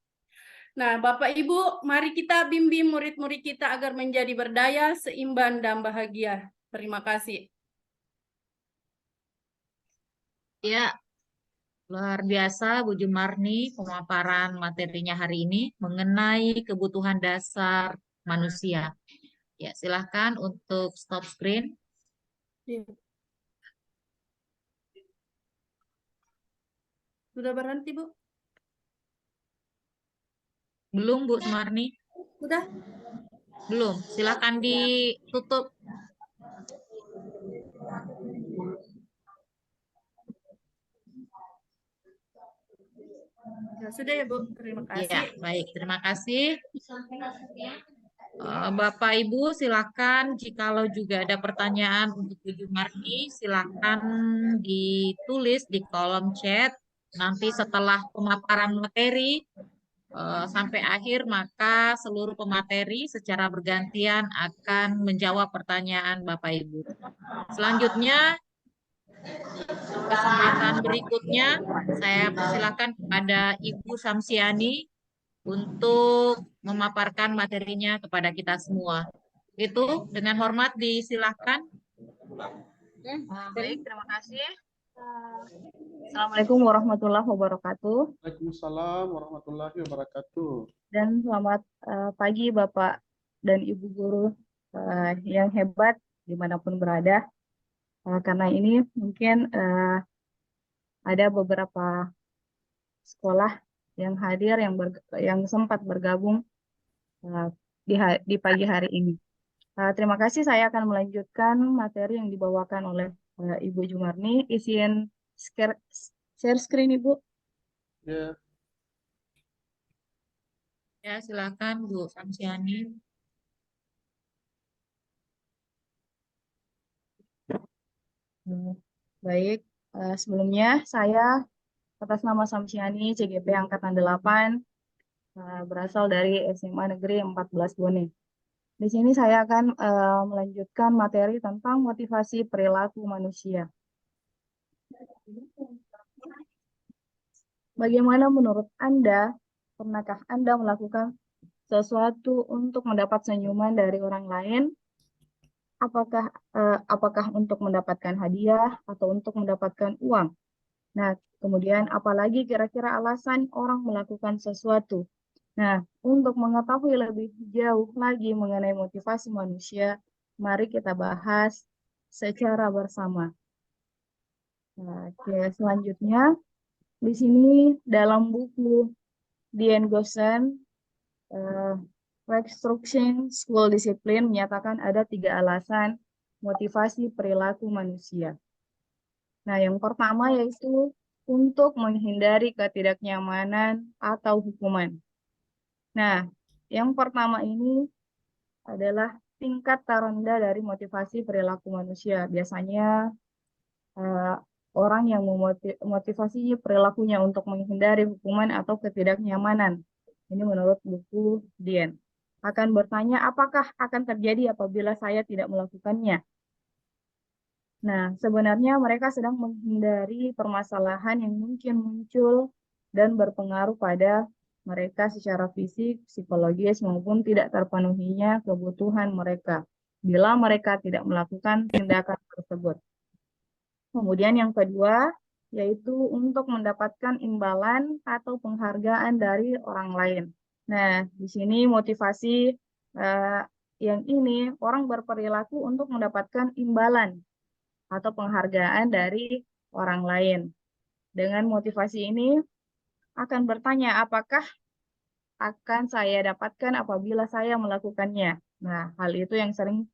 Nah, Bapak Ibu, mari kita bimbing murid-murid kita agar menjadi berdaya, seimbang, dan bahagia. Terima kasih. Ya, luar biasa Bu Jumarni pemaparan materinya hari ini mengenai kebutuhan dasar manusia. Ya, silahkan untuk stop screen. Sudah berhenti, Bu? Belum Bu Jumarni? Sudah? Belum. Silahkan ditutup. Ya, sudah ya, Bu. Terima Ya, kasih. baik. Terima kasih. Bapak Ibu, silakan jikalau juga ada pertanyaan untuk Bu Jumarni, silakan ditulis di kolom chat. Nanti setelah pemaparan materi sampai akhir, maka seluruh pemateri secara bergantian akan menjawab pertanyaan Bapak Ibu. Selanjutnya, kesempatan berikutnya, saya persilakan kepada Ibu Samsiani untuk memaparkan materinya kepada kita semua. Itu dengan hormat disilakan. Baik, terima kasih. Assalamualaikum warahmatullahi wabarakatuh. Waalaikumsalam warahmatullahi wabarakatuh. Dan selamat pagi Bapak dan Ibu guru yang hebat dimanapun berada. Karena ini mungkin ada beberapa sekolah yang hadir yang sempat bergabung di pagi hari ini. Terima kasih, saya akan melanjutkan materi yang dibawakan oleh Ibu Jumarni. Izin share screen Ibu. Ya, Ya, silakan Bu Samsiani. Baik, sebelumnya saya atas nama Samsiani, CGP Angkatan 8, berasal dari SMA Negeri 14 Bone. Di sini saya akan melanjutkan materi tentang motivasi perilaku manusia. Bagaimana menurut Anda, pernahkah Anda melakukan sesuatu untuk mendapat senyuman dari orang lain? Apakah untuk mendapatkan hadiah atau untuk mendapatkan uang? Nah, kemudian apalagi kira-kira alasan orang melakukan sesuatu? Nah, untuk mengetahui lebih jauh lagi mengenai motivasi manusia, mari kita bahas secara bersama. Nah, selanjutnya, di sini dalam buku Dian Gosen, Reconstruction School Discipline menyatakan ada 3 alasan motivasi perilaku manusia. Nah, yang pertama yaitu untuk menghindari ketidaknyamanan atau hukuman. Nah, yang pertama ini adalah tingkat terendah dari motivasi perilaku manusia. Biasanya orang yang memotivasi perilakunya untuk menghindari hukuman atau ketidaknyamanan. Ini menurut buku Dian. Akan bertanya apakah akan terjadi apabila saya tidak melakukannya. Nah, sebenarnya mereka sedang menghindari permasalahan yang mungkin muncul dan berpengaruh pada mereka secara fisik, psikologis, maupun tidak terpenuhinya kebutuhan mereka bila mereka tidak melakukan tindakan tersebut. Kemudian yang kedua, yaitu untuk mendapatkan imbalan atau penghargaan dari orang lain. Nah, di sini motivasi yang ini orang berperilaku untuk mendapatkan imbalan atau penghargaan dari orang lain. Dengan motivasi ini akan bertanya apakah akan saya dapatkan apabila saya melakukannya. Nah, hal itu yang sering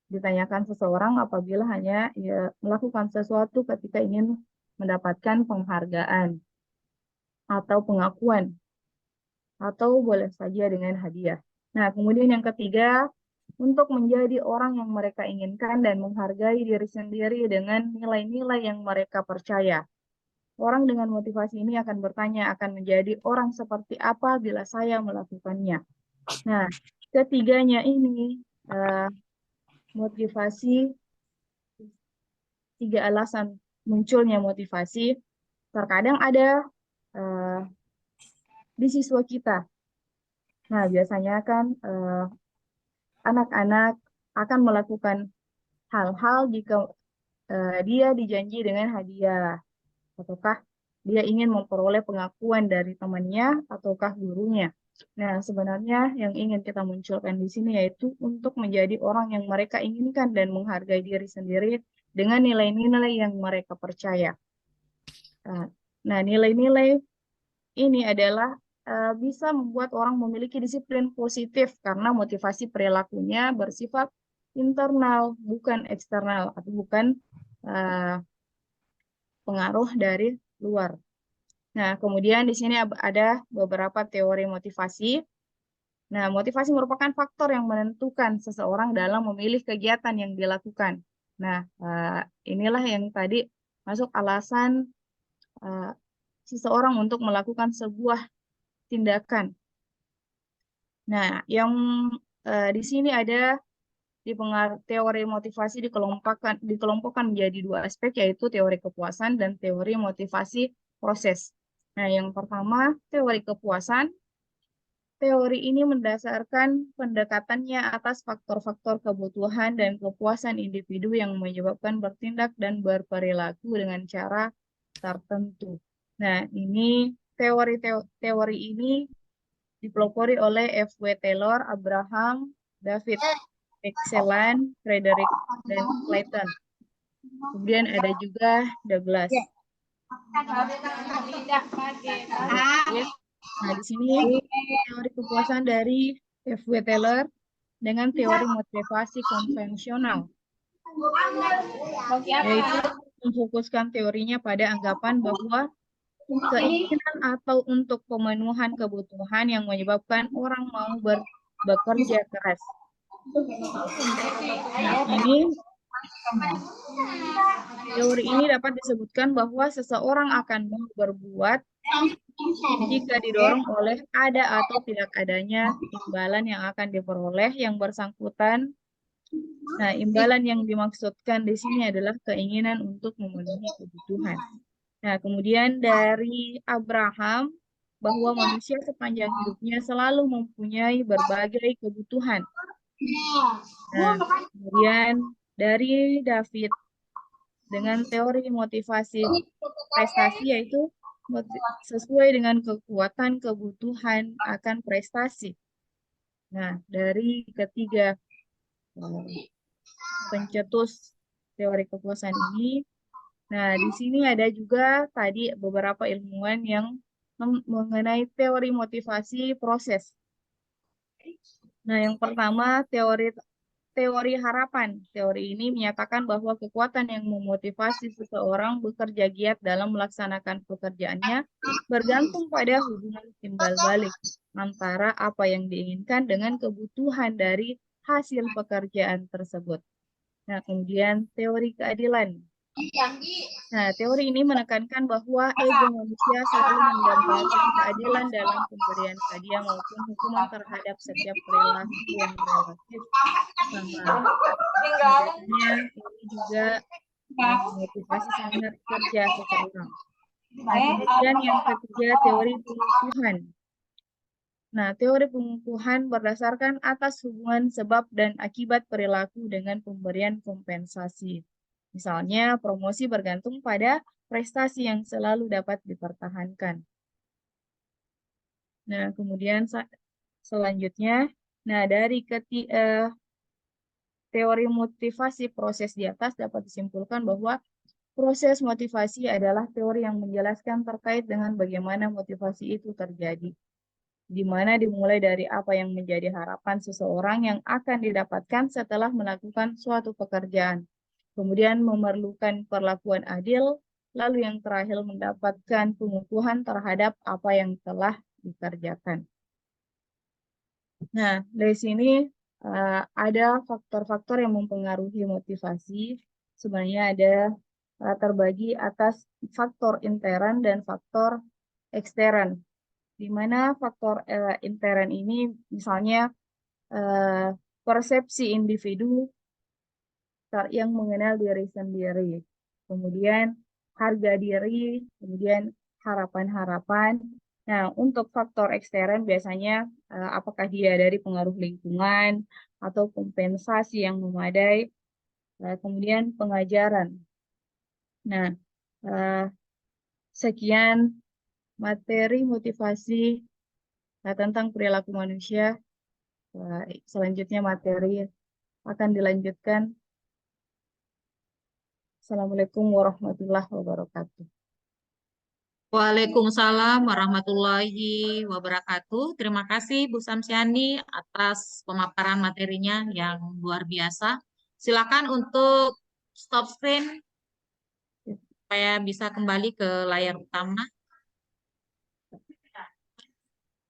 ditanyakan seseorang apabila hanya melakukan sesuatu ketika ingin mendapatkan penghargaan atau pengakuan, atau boleh saja dengan hadiah. Nah, kemudian yang ketiga, untuk menjadi orang yang mereka inginkan dan menghargai diri sendiri dengan nilai-nilai yang mereka percaya. Orang dengan motivasi ini akan bertanya, akan menjadi orang seperti apa bila saya melakukannya. Nah, ketiganya ini, motivasi, 3 alasan munculnya motivasi, terkadang ada di siswa kita. Nah, biasanya kan anak-anak akan melakukan hal-hal jika dia dijanji dengan hadiah, ataukah dia ingin memperoleh pengakuan dari temannya ataukah gurunya. Nah, sebenarnya yang ingin kita munculkan di sini yaitu untuk menjadi orang yang mereka inginkan dan menghargai diri sendiri dengan nilai-nilai yang mereka percaya. Nah, nilai-nilai ini adalah bisa membuat orang memiliki disiplin positif karena motivasi perilakunya bersifat internal, bukan eksternal, atau bukan pengaruh dari luar. Nah, kemudian di sini ada beberapa teori motivasi. Nah, motivasi merupakan faktor yang menentukan seseorang dalam memilih kegiatan yang dilakukan. Nah, inilah yang tadi masuk alasan seseorang untuk melakukan sebuah tindakan. Nah, yang di sini ada teori motivasi dikelompokkan menjadi 2 aspek, yaitu teori kepuasan dan teori motivasi proses. Nah, yang pertama, teori kepuasan. Teori ini mendasarkan pendekatannya atas faktor-faktor kebutuhan dan kepuasan individu yang menyebabkan bertindak dan berperilaku dengan cara tertentu. Nah, ini teori ini dipelopori oleh F.W. Taylor, Abraham, David Excellent, Frederick, dan Clayton. Kemudian ada juga Douglas. Nah, di sini teori kepuasan dari F.W. Taylor dengan teori motivasi konvensional, yaitu memfokuskan teorinya pada anggapan bahwa keinginan atau untuk pemenuhan kebutuhan yang menyebabkan orang mau bekerja keras. Nah, teori ini dapat disebutkan bahwa seseorang akan mau berbuat jika didorong oleh ada atau tidak adanya imbalan yang akan diperoleh yang bersangkutan. Nah, imbalan yang dimaksudkan di sini adalah keinginan untuk memenuhi kebutuhan. Nah, kemudian dari Abraham, bahwa manusia sepanjang hidupnya selalu mempunyai berbagai kebutuhan. Nah, kemudian dari David, dengan teori motivasi prestasi, yaitu sesuai dengan kekuatan kebutuhan akan prestasi. Nah, dari ketiga pencetus teori kepuasan ini, nah di sini ada juga tadi beberapa ilmuwan yang mengenai teori motivasi proses. Nah, yang pertama teori harapan. Teori ini menyatakan bahwa kekuatan yang memotivasi seseorang bekerja giat dalam melaksanakan pekerjaannya bergantung pada hubungan timbal balik antara apa yang diinginkan dengan kebutuhan dari hasil pekerjaan tersebut. Nah, kemudian teori keadilan. Nah, teori ini menekankan bahwa ego manusia selalu mendambakan keadilan dalam pemberian hadiah maupun hukuman terhadap setiap perilaku yang relatif sama. Biasanya ini juga motivasi semangat kerja seseorang. Nah, kemudian yang ketiga, teori pengukuhan. Nah, teori pengukuhan berdasarkan atas hubungan sebab dan akibat perilaku dengan pemberian kompensasi. Misalnya, promosi bergantung pada prestasi yang selalu dapat dipertahankan. Nah, kemudian selanjutnya, Nah, dari teori motivasi proses di atas dapat disimpulkan bahwa proses motivasi adalah teori yang menjelaskan terkait dengan bagaimana motivasi itu terjadi, di mana dimulai dari apa yang menjadi harapan seseorang yang akan didapatkan setelah melakukan suatu pekerjaan, kemudian memerlukan perlakuan adil, lalu yang terakhir mendapatkan pengukuhan terhadap apa yang telah dikerjakan. Nah, dari sini ada faktor-faktor yang mempengaruhi motivasi. Sebenarnya ada terbagi atas faktor intern dan faktor ekstern. Di mana faktor intern ini misalnya persepsi individu yang mengenal diri sendiri, kemudian harga diri, kemudian harapan-harapan. Nah, untuk faktor ekstern biasanya apakah dia dari pengaruh lingkungan atau kompensasi yang memadai, kemudian pengajaran. Nah, sekian materi motivasi tentang perilaku manusia. Selanjutnya materi akan dilanjutkan. Assalamualaikum warahmatullahi wabarakatuh. Waalaikumsalam warahmatullahi wabarakatuh. Terima kasih Bu Samsiani atas pemaparan materinya yang luar biasa. Silakan untuk stop screen supaya bisa kembali ke layar utama.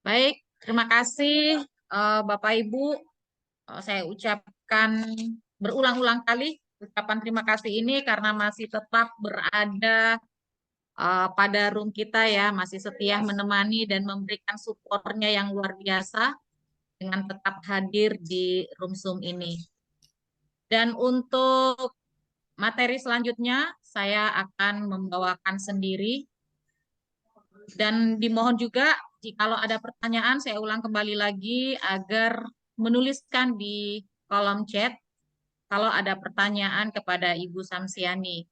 Baik, terima kasih Bapak Ibu. Saya ucapkan berulang-ulang kali ucapan terima kasih ini karena masih tetap berada pada room kita ya, masih setia menemani dan memberikan supportnya yang luar biasa dengan tetap hadir di room Zoom ini. Dan untuk materi selanjutnya saya akan membawakan sendiri dan dimohon juga jikalau ada pertanyaan saya ulang kembali lagi agar menuliskan di kolom chat kalau ada pertanyaan kepada Ibu Samsiani.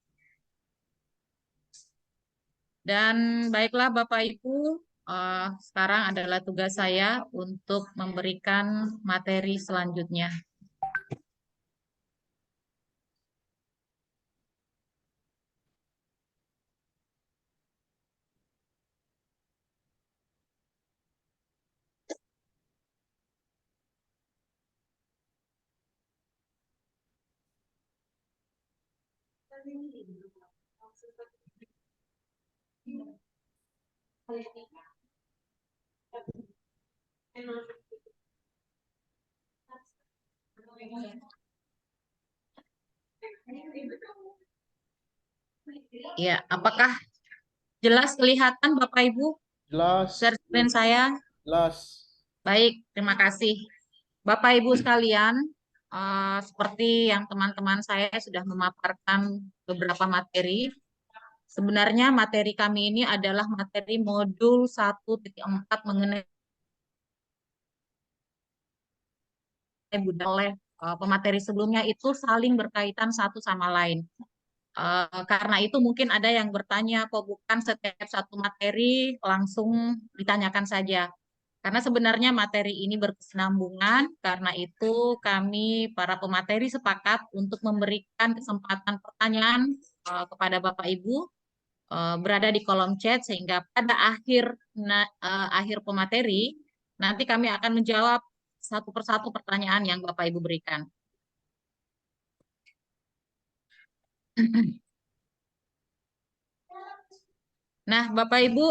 Dan baiklah Bapak Ibu, sekarang adalah tugas saya untuk memberikan materi selanjutnya. Ya, apakah jelas kelihatan Bapak Ibu? Jelas, Share screen saya. jelas. Baik, terima kasih. Bapak Ibu sekalian, seperti yang teman-teman saya sudah memaparkan beberapa materi, sebenarnya materi kami ini adalah materi modul 1.4 mengenai budaya oleh pemateri sebelumnya itu saling berkaitan satu sama lain. Karena itu mungkin ada yang bertanya, kok bukan setiap satu materi langsung ditanyakan saja. Karena sebenarnya materi ini berkesinambungan, karena itu kami para pemateri sepakat untuk memberikan kesempatan pertanyaan kepada Bapak Ibu berada di kolom chat sehingga pada akhir pemateri nanti kami akan menjawab satu persatu pertanyaan yang Bapak Ibu berikan. Nah, Bapak Ibu,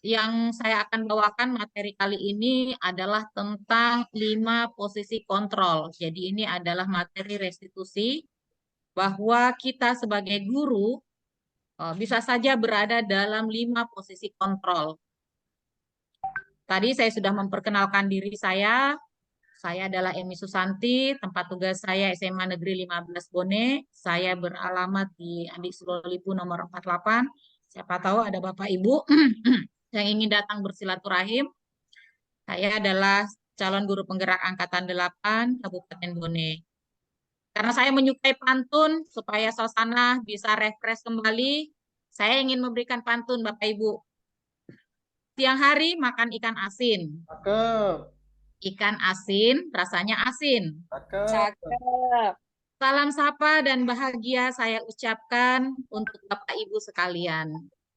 yang saya akan bawakan materi kali ini adalah tentang 5 posisi kontrol. Jadi ini adalah materi restitusi bahwa kita sebagai guru bisa saja berada dalam 5 posisi kontrol. Tadi saya sudah memperkenalkan diri saya. Saya adalah Emi Susanti, tempat tugas saya SMA Negeri 15 Bone. Saya beralamat di Adik Surolipu nomor 48. Siapa tahu ada Bapak Ibu yang ingin datang bersilaturahim. Saya adalah calon guru penggerak Angkatan 8 Kabupaten Bone. Karena saya menyukai pantun, supaya suasana bisa refresh kembali, saya ingin memberikan pantun Bapak Ibu. Siang hari makan ikan asin. Cakep. ikan asin, rasanya asin. Cakep. Cakep. Salam sapa dan bahagia saya ucapkan untuk Bapak Ibu sekalian.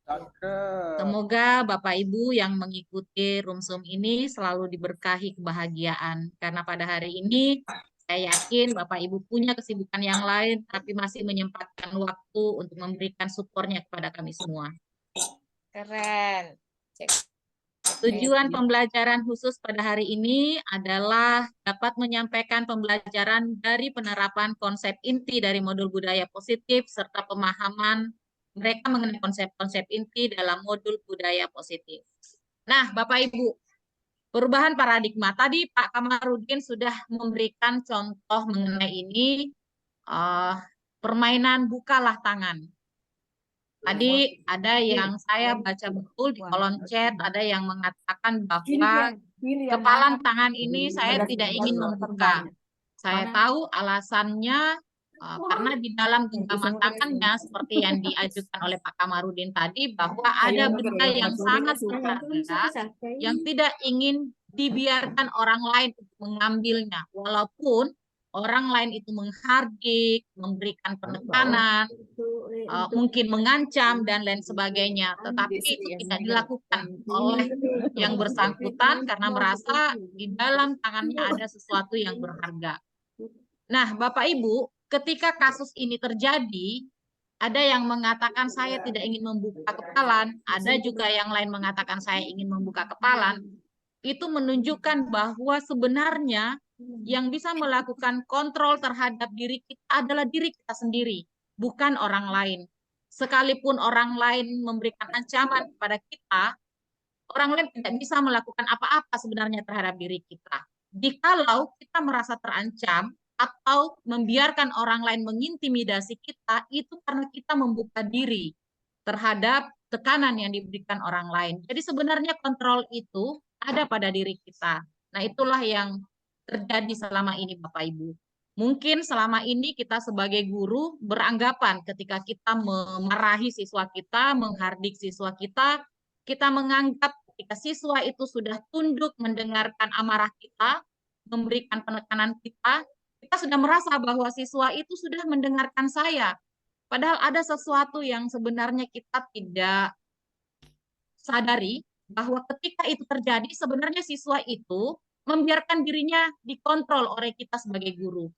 Cakep. Semoga Bapak Ibu yang mengikuti Rumsum ini selalu diberkahi kebahagiaan. Karena pada hari ini saya yakin Bapak Ibu punya kesibukan yang lain, tapi masih menyempatkan waktu untuk memberikan supportnya kepada kami semua. Keren. Tujuan pembelajaran khusus pada hari ini adalah dapat menyampaikan pembelajaran dari penerapan konsep inti dari modul budaya positif serta pemahaman mereka mengenai konsep-konsep inti dalam modul budaya positif. Nah, Bapak Ibu, perubahan paradigma. Tadi Pak Kamarudin sudah memberikan contoh mengenai ini, permainan bukalah tangan. Tadi ada yang saya baca betul di kolom chat, ada yang mengatakan bahwa kepalan tangan ini saya tidak ingin membuka. Saya tahu alasannya karena di dalam genggaman tangannya seperti yang diajukan oleh Pak Kamarudin tadi bahwa ada benda yang sangat berharga yang tidak ingin dibiarkan orang lain untuk mengambilnya, walaupun orang lain itu menghardik, memberikan penekanan, mungkin mengancam dan lain sebagainya, tetapi itu tidak dilakukan oleh yang bersangkutan karena merasa di dalam tangannya ada sesuatu yang berharga. Nah, Bapak Ibu, ketika kasus ini terjadi, ada yang mengatakan saya tidak ingin membuka kepalan, ada juga yang lain mengatakan saya ingin membuka kepalan. Itu menunjukkan bahwa sebenarnya yang bisa melakukan kontrol terhadap diri kita adalah diri kita sendiri, bukan orang lain. Sekalipun orang lain memberikan ancaman kepada kita, orang lain tidak bisa melakukan apa-apa sebenarnya terhadap diri kita. Jikalau kita merasa terancam atau membiarkan orang lain mengintimidasi kita, itu karena kita membuka diri terhadap tekanan yang diberikan orang lain. Jadi sebenarnya kontrol itu ada pada diri kita. Nah, itulah yang terjadi selama ini, Bapak Ibu. Mungkin selama ini kita sebagai guru beranggapan ketika kita memarahi siswa kita, menghardik siswa kita menganggap ketika siswa itu sudah tunduk mendengarkan amarah kita, memberikan penekanan kita sudah merasa bahwa siswa itu sudah mendengarkan saya. Padahal ada sesuatu yang sebenarnya kita tidak sadari bahwa ketika itu terjadi, sebenarnya siswa itu membiarkan dirinya dikontrol oleh kita sebagai guru.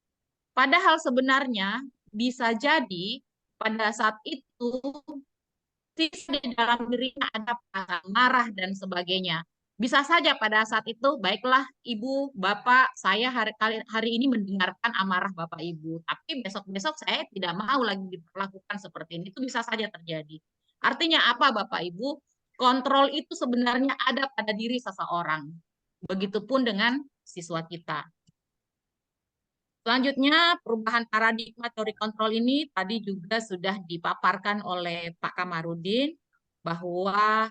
Padahal sebenarnya bisa jadi pada saat itu siswa di dalam dirinya ada perasaan marah dan sebagainya. Bisa saja pada saat itu, baiklah Ibu, Bapak, saya hari ini mendengarkan amarah Bapak Ibu, tapi besok-besok saya tidak mau lagi diperlakukan seperti ini. Itu bisa saja terjadi. Artinya apa Bapak Ibu? Kontrol itu sebenarnya ada pada diri seseorang. Begitupun dengan siswa kita. Selanjutnya, perubahan paradigma teori kontrol ini tadi juga sudah dipaparkan oleh Pak Kamarudin bahwa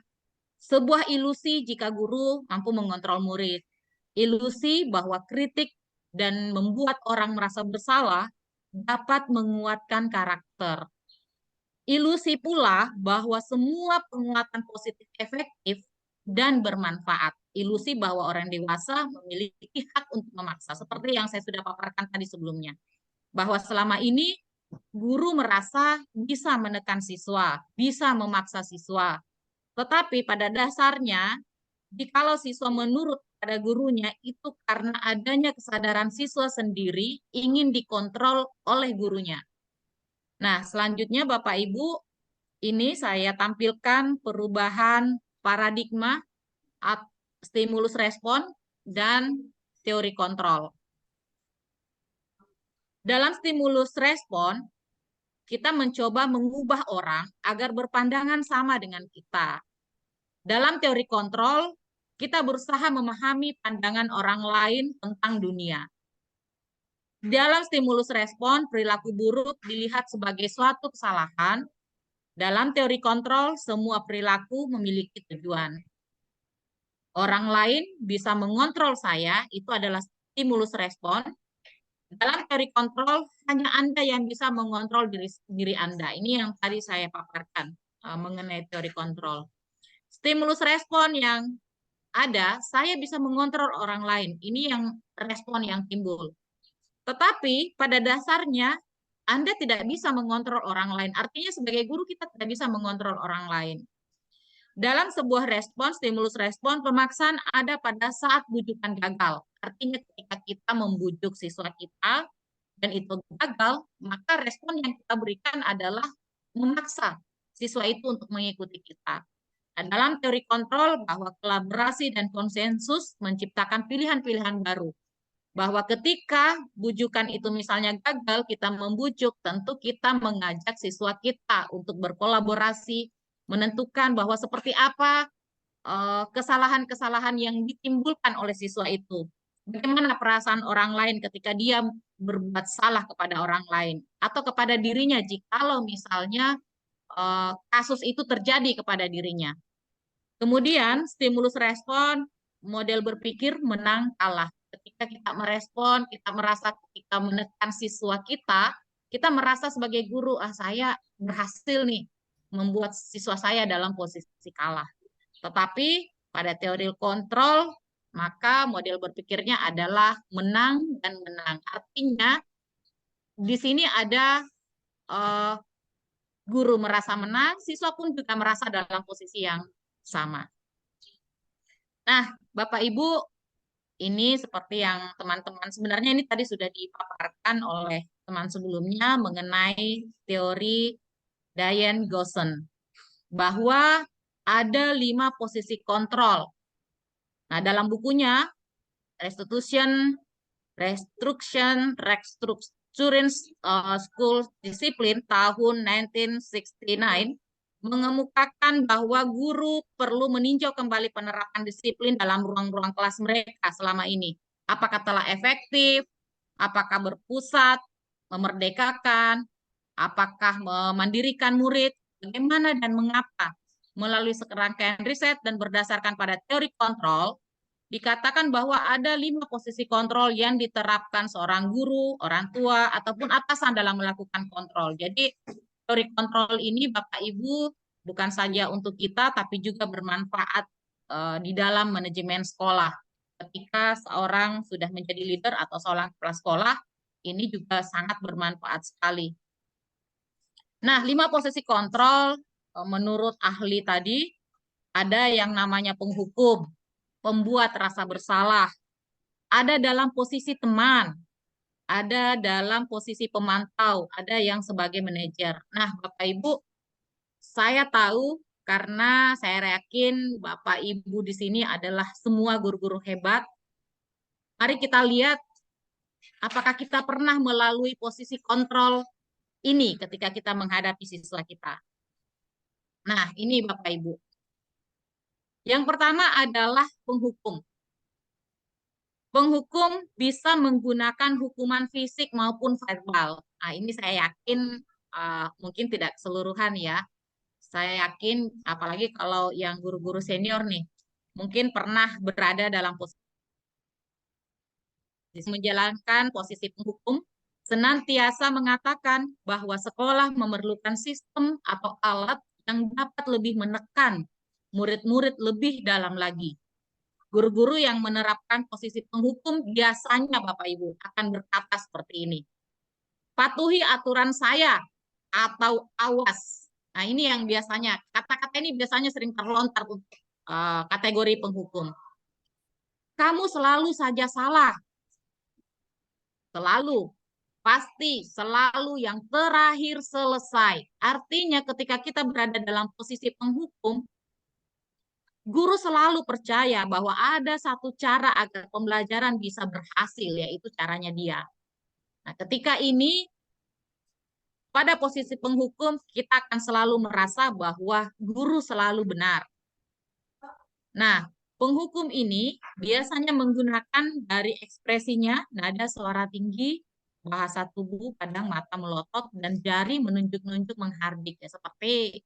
sebuah ilusi jika guru mampu mengontrol murid. Ilusi bahwa kritik dan membuat orang merasa bersalah dapat menguatkan karakter. Ilusi pula bahwa semua penguatan positif efektif dan bermanfaat. Ilusi bahwa orang dewasa memiliki hak untuk memaksa, seperti yang saya sudah paparkan tadi sebelumnya. Bahwa selama ini guru merasa bisa menekan siswa, bisa memaksa siswa. Tetapi pada dasarnya, jikalau siswa menurut pada gurunya, itu karena adanya kesadaran siswa sendiri ingin dikontrol oleh gurunya. Nah, selanjutnya Bapak Ibu, ini saya tampilkan perubahan paradigma, stimulus respon, dan teori kontrol. Dalam stimulus respon, kita mencoba mengubah orang agar berpandangan sama dengan kita. Dalam teori kontrol, kita berusaha memahami pandangan orang lain tentang dunia. Dalam stimulus respon, perilaku buruk dilihat sebagai suatu kesalahan. Dalam teori kontrol, semua perilaku memiliki tujuan. Orang lain bisa mengontrol saya, itu adalah stimulus respon. Dalam teori kontrol, hanya Anda yang bisa mengontrol diri Anda. Ini yang tadi saya paparkan mengenai teori kontrol. Stimulus respon yang ada, saya bisa mengontrol orang lain. Ini yang respon yang timbul. Tetapi pada dasarnya Anda tidak bisa mengontrol orang lain. Artinya sebagai guru kita tidak bisa mengontrol orang lain. Dalam sebuah respon, stimulus respon, pemaksaan ada pada saat bujukan gagal. Artinya ketika kita membujuk siswa kita dan itu gagal, maka respon yang kita berikan adalah memaksa siswa itu untuk mengikuti kita. Dan dalam teori kontrol bahwa kolaborasi dan konsensus menciptakan pilihan-pilihan baru. Bahwa ketika bujukan itu misalnya gagal, kita membujuk, tentu kita mengajak siswa kita untuk berkolaborasi, menentukan bahwa seperti apa kesalahan-kesalahan yang ditimbulkan oleh siswa itu. Bagaimana perasaan orang lain ketika dia berbuat salah kepada orang lain atau kepada dirinya jikalau misalnya kasus itu terjadi kepada dirinya. Kemudian stimulus respon, model berpikir menang kalah. Ketika kita merespon, kita merasa ketika menekan siswa kita merasa sebagai guru, saya berhasil nih membuat siswa saya dalam posisi kalah. Tetapi pada teori kontrol, maka model berpikirnya adalah menang dan menang. Artinya di sini ada guru merasa menang, siswa pun juga merasa dalam posisi yang sama. Nah, Bapak Ibu, ini seperti yang teman-teman, sebenarnya ini tadi sudah dipaparkan oleh teman sebelumnya mengenai teori Diane Gosson, bahwa ada 5 posisi kontrol. Nah, dalam bukunya, Restruction School Discipline tahun 1969, mengemukakan bahwa guru perlu meninjau kembali penerapan disiplin dalam ruang-ruang kelas mereka selama ini. Apakah telah efektif, apakah berpusat, memerdekakan, apakah memandirikan murid, bagaimana dan mengapa. Melalui serangkaian riset dan berdasarkan pada teori kontrol, dikatakan bahwa ada 5 posisi kontrol yang diterapkan seorang guru, orang tua, ataupun atasan dalam melakukan kontrol. Jadi teori kontrol ini Bapak Ibu bukan saja untuk kita, tapi juga bermanfaat di dalam manajemen sekolah. Ketika seorang sudah menjadi leader atau seorang kepala sekolah, ini juga sangat bermanfaat sekali. Nah, 5 posisi kontrol menurut ahli tadi, ada yang namanya penghukum, pembuat rasa bersalah, ada dalam posisi teman, ada dalam posisi pemantau, ada yang sebagai manajer. Nah, Bapak Ibu, saya tahu karena saya yakin Bapak Ibu di sini adalah semua guru-guru hebat. Mari kita lihat apakah kita pernah melalui posisi kontrol ini ketika kita menghadapi siswa kita. Nah, ini Bapak Ibu. Yang pertama adalah penghukum. Penghukum bisa menggunakan hukuman fisik maupun verbal. Nah, ini saya yakin mungkin tidak keseluruhan ya. Saya yakin, apalagi kalau yang guru-guru senior nih, mungkin pernah berada dalam posisi menjalankan posisi penghukum, senantiasa mengatakan bahwa sekolah memerlukan sistem atau alat yang dapat lebih menekan murid-murid lebih dalam lagi. Guru-guru yang menerapkan posisi penghukum biasanya Bapak Ibu akan berkata seperti ini. Patuhi aturan saya atau awas. Nah, ini yang biasanya, kata-kata ini biasanya sering terlontar untuk kategori penghukum. Kamu selalu saja salah. Selalu. Pasti, selalu yang terakhir selesai. Artinya ketika kita berada dalam posisi penghukum, guru selalu percaya bahwa ada satu cara agar pembelajaran bisa berhasil, yaitu caranya dia. Nah, ketika ini, pada posisi penghukum, kita akan selalu merasa bahwa guru selalu benar. Nah, penghukum ini biasanya menggunakan dari ekspresinya, nada suara tinggi, bahasa tubuh, kadang mata melotot, dan jari menunjuk-nunjuk menghardik. Ya, seperti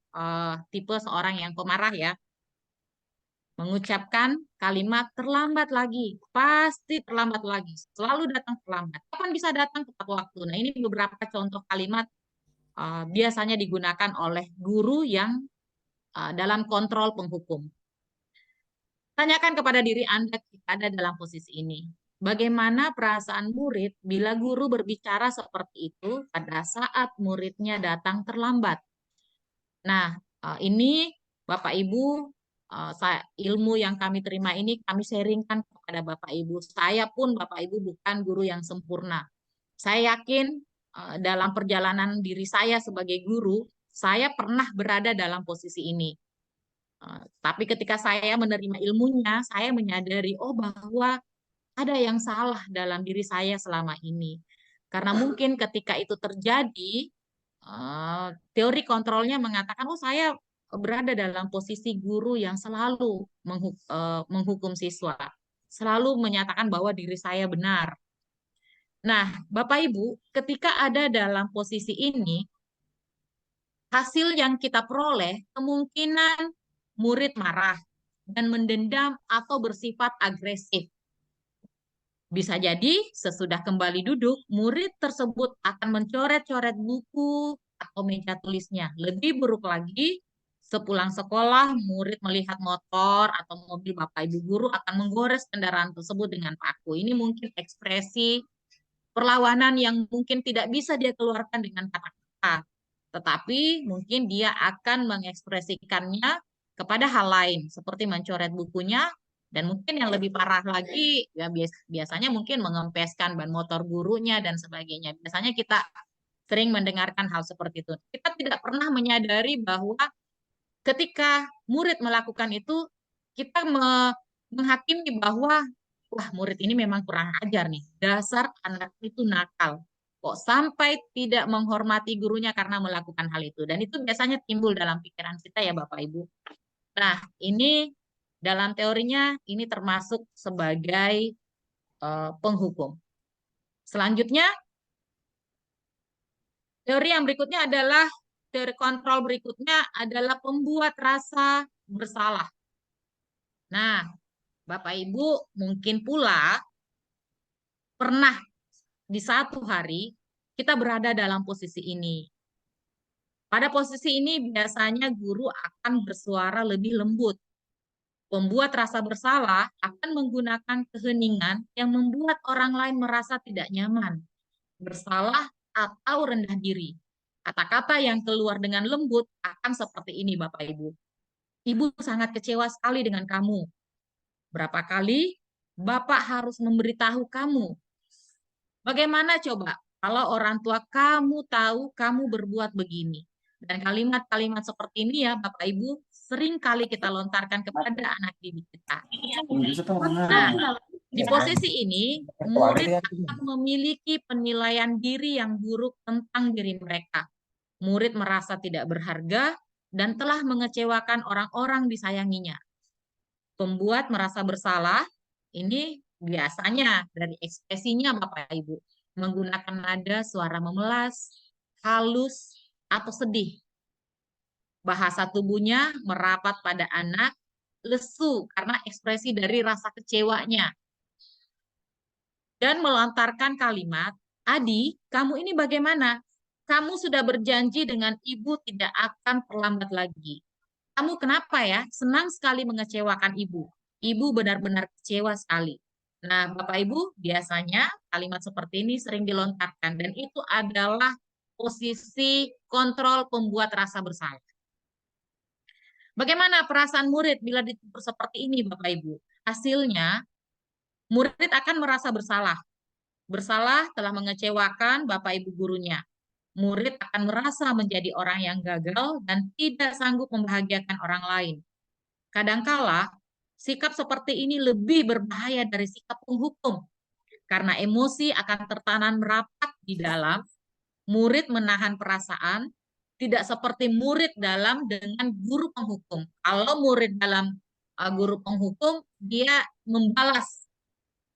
tipe seorang yang pemarah ya. Mengucapkan kalimat terlambat lagi, pasti terlambat lagi, selalu datang terlambat. Kapan bisa datang tepat waktu? Nah, ini beberapa contoh kalimat biasanya digunakan oleh guru yang dalam kontrol penghukum. Tanyakan kepada diri Anda ketika ada dalam posisi ini. Bagaimana perasaan murid bila guru berbicara seperti itu pada saat muridnya datang terlambat? Nah, ini Bapak Ibu, ilmu yang kami terima ini kami sharingkan kepada Bapak Ibu. Saya pun Bapak Ibu bukan guru yang sempurna. Saya yakin dalam perjalanan diri saya sebagai guru, saya pernah berada dalam posisi ini. Tapi ketika saya menerima ilmunya, saya menyadari, oh bahwa ada yang salah dalam diri saya selama ini. Karena mungkin ketika itu terjadi, teori kontrolnya mengatakan, oh saya berada dalam posisi guru yang selalu menghukum siswa, selalu menyatakan bahwa diri saya benar. Nah, Bapak Ibu, ketika ada dalam posisi ini, hasil yang kita peroleh kemungkinan murid marah dan mendendam atau bersifat agresif. Bisa jadi sesudah kembali duduk, murid tersebut akan mencoret-coret buku atau meja tulisnya. Lebih buruk lagi, sepulang sekolah, murid melihat motor atau mobil Bapak Ibu guru akan menggores kendaraan tersebut dengan paku. Ini mungkin ekspresi perlawanan yang mungkin tidak bisa dia keluarkan dengan kata-kata. Tetapi mungkin dia akan mengekspresikannya kepada hal lain, seperti mencoret bukunya, dan mungkin yang lebih parah lagi, ya biasanya mungkin mengempeskan ban motor gurunya dan sebagainya. Biasanya kita sering mendengarkan hal seperti itu. Kita tidak pernah menyadari bahwa ketika murid melakukan itu, kita menghakimi bahwa, wah murid ini memang kurang ajar nih, dasar anak itu nakal. Kok sampai tidak menghormati gurunya karena melakukan hal itu. Dan itu biasanya timbul dalam pikiran kita ya Bapak Ibu. Nah, ini dalam teorinya ini termasuk sebagai penghukum. Selanjutnya, teori yang berikutnya adalah, teori kontrol berikutnya adalah pembuat rasa bersalah. Nah, Bapak Ibu mungkin pula pernah di satu hari kita berada dalam posisi ini. Pada posisi ini biasanya guru akan bersuara lebih lembut. Pembuat rasa bersalah akan menggunakan keheningan yang membuat orang lain merasa tidak nyaman, bersalah, atau rendah diri. Kata-kata yang keluar dengan lembut akan seperti ini, Bapak Ibu. Ibu sangat kecewa sekali dengan kamu. Berapa kali Bapak harus memberitahu kamu? Bagaimana coba kalau orang tua kamu tahu kamu berbuat begini? Dan kalimat-kalimat seperti ini ya Bapak Ibu sering kali kita lontarkan kepada anak didik kita. Nah, di posisi ini murid akan memiliki penilaian diri yang buruk tentang diri mereka. Murid merasa tidak berharga dan telah mengecewakan orang-orang disayanginya. Pembuat merasa bersalah ini biasanya dari ekspresinya Bapak Ibu menggunakan nada suara memelas, halus, atau sedih. Bahasa tubuhnya merapat pada anak, lesu karena ekspresi dari rasa kecewanya. Dan melontarkan kalimat, "Adi, kamu ini bagaimana? Kamu sudah berjanji dengan ibu tidak akan terlambat lagi. Kamu kenapa ya? Senang sekali mengecewakan ibu. Ibu benar-benar kecewa sekali." Nah, Bapak Ibu, biasanya kalimat seperti ini sering dilontarkan dan itu adalah posisi kontrol pembuat rasa bersalah. Bagaimana perasaan murid bila ditegur seperti ini, Bapak Ibu? Hasilnya, murid akan merasa bersalah. Bersalah telah mengecewakan Bapak Ibu gurunya. Murid akan merasa menjadi orang yang gagal dan tidak sanggup membahagiakan orang lain. Kadangkala, sikap seperti ini lebih berbahaya dari sikap penghukum. Karena emosi akan tertanam rapat di dalam, murid menahan perasaan, tidak seperti murid dalam dengan guru penghukum. Kalau murid dalam guru penghukum, dia membalas,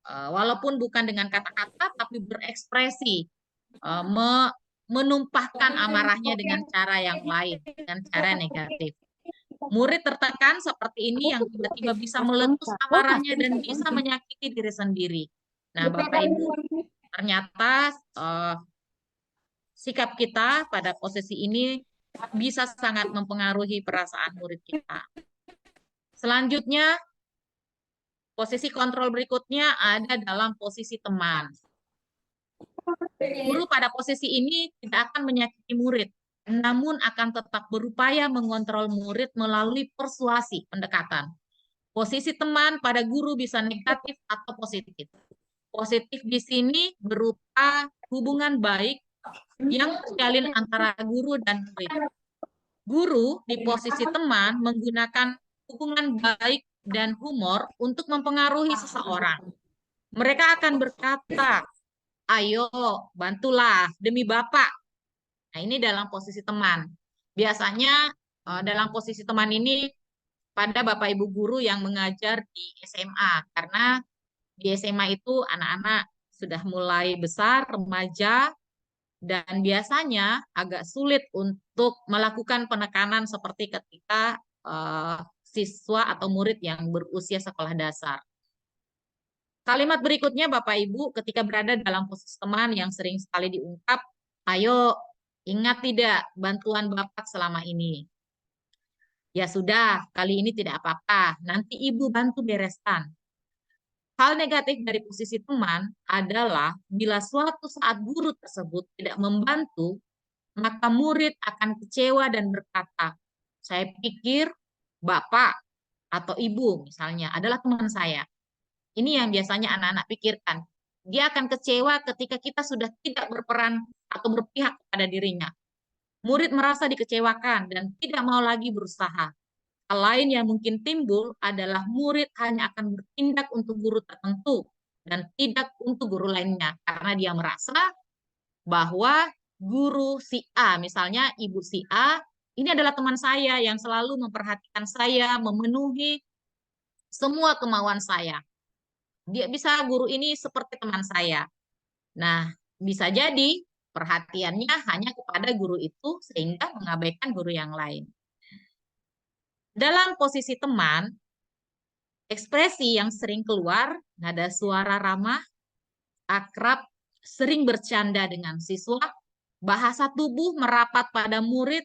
walaupun bukan dengan kata-kata, tapi berekspresi, menumpahkan amarahnya dengan cara yang lain, dengan cara negatif. Murid tertekan seperti ini yang tiba-tiba bisa meletus amarahnya dan bisa menyakiti diri sendiri. Nah, Bapak Ibu, ternyata sikap kita pada posisi ini bisa sangat mempengaruhi perasaan murid kita. Selanjutnya, Posisi kontrol berikutnya ada dalam posisi teman. Guru pada posisi ini tidak akan menyakiti murid, namun akan tetap berupaya mengontrol murid melalui persuasi pendekatan. Posisi teman pada guru bisa negatif atau positif. Positif di sini berupa hubungan baik yang terjalin antara guru dan murid. Guru di posisi teman menggunakan hubungan baik dan humor untuk mempengaruhi seseorang. Mereka akan berkata, ayo bantulah demi Bapak. Nah, ini dalam posisi teman. Biasanya dalam posisi teman ini pada Bapak Ibu guru yang mengajar di SMA, karena di SMA itu anak-anak sudah mulai besar, remaja, dan biasanya agak sulit untuk melakukan penekanan seperti ketika siswa atau murid yang berusia sekolah dasar. Kalimat berikutnya Bapak Ibu ketika berada dalam posisi teman yang sering sekali diungkap, ayo ingat tidak bantuan Bapak selama ini. Ya sudah, kali ini tidak apa-apa, nanti Ibu bantu bereskan. Hal negatif dari posisi teman adalah bila suatu saat guru tersebut tidak membantu, maka murid akan kecewa dan berkata, saya pikir Bapak atau Ibu misalnya adalah teman saya. Ini yang biasanya anak-anak pikirkan. Dia akan kecewa ketika kita sudah tidak berperan atau berpihak kepada dirinya. Murid merasa dikecewakan dan tidak mau lagi berusaha. Hal lain yang mungkin timbul adalah murid hanya akan bertindak untuk guru tertentu dan tidak untuk guru lainnya. Karena dia merasa bahwa guru si A, misalnya Ibu si A, ini adalah teman saya yang selalu memperhatikan saya, memenuhi semua kemauan saya. Dia bisa guru ini seperti teman saya. Nah, bisa jadi perhatiannya hanya kepada guru itu sehingga mengabaikan guru yang lain. Dalam posisi teman, ekspresi yang sering keluar, nada suara ramah, akrab, sering bercanda dengan siswa, bahasa tubuh merapat pada murid,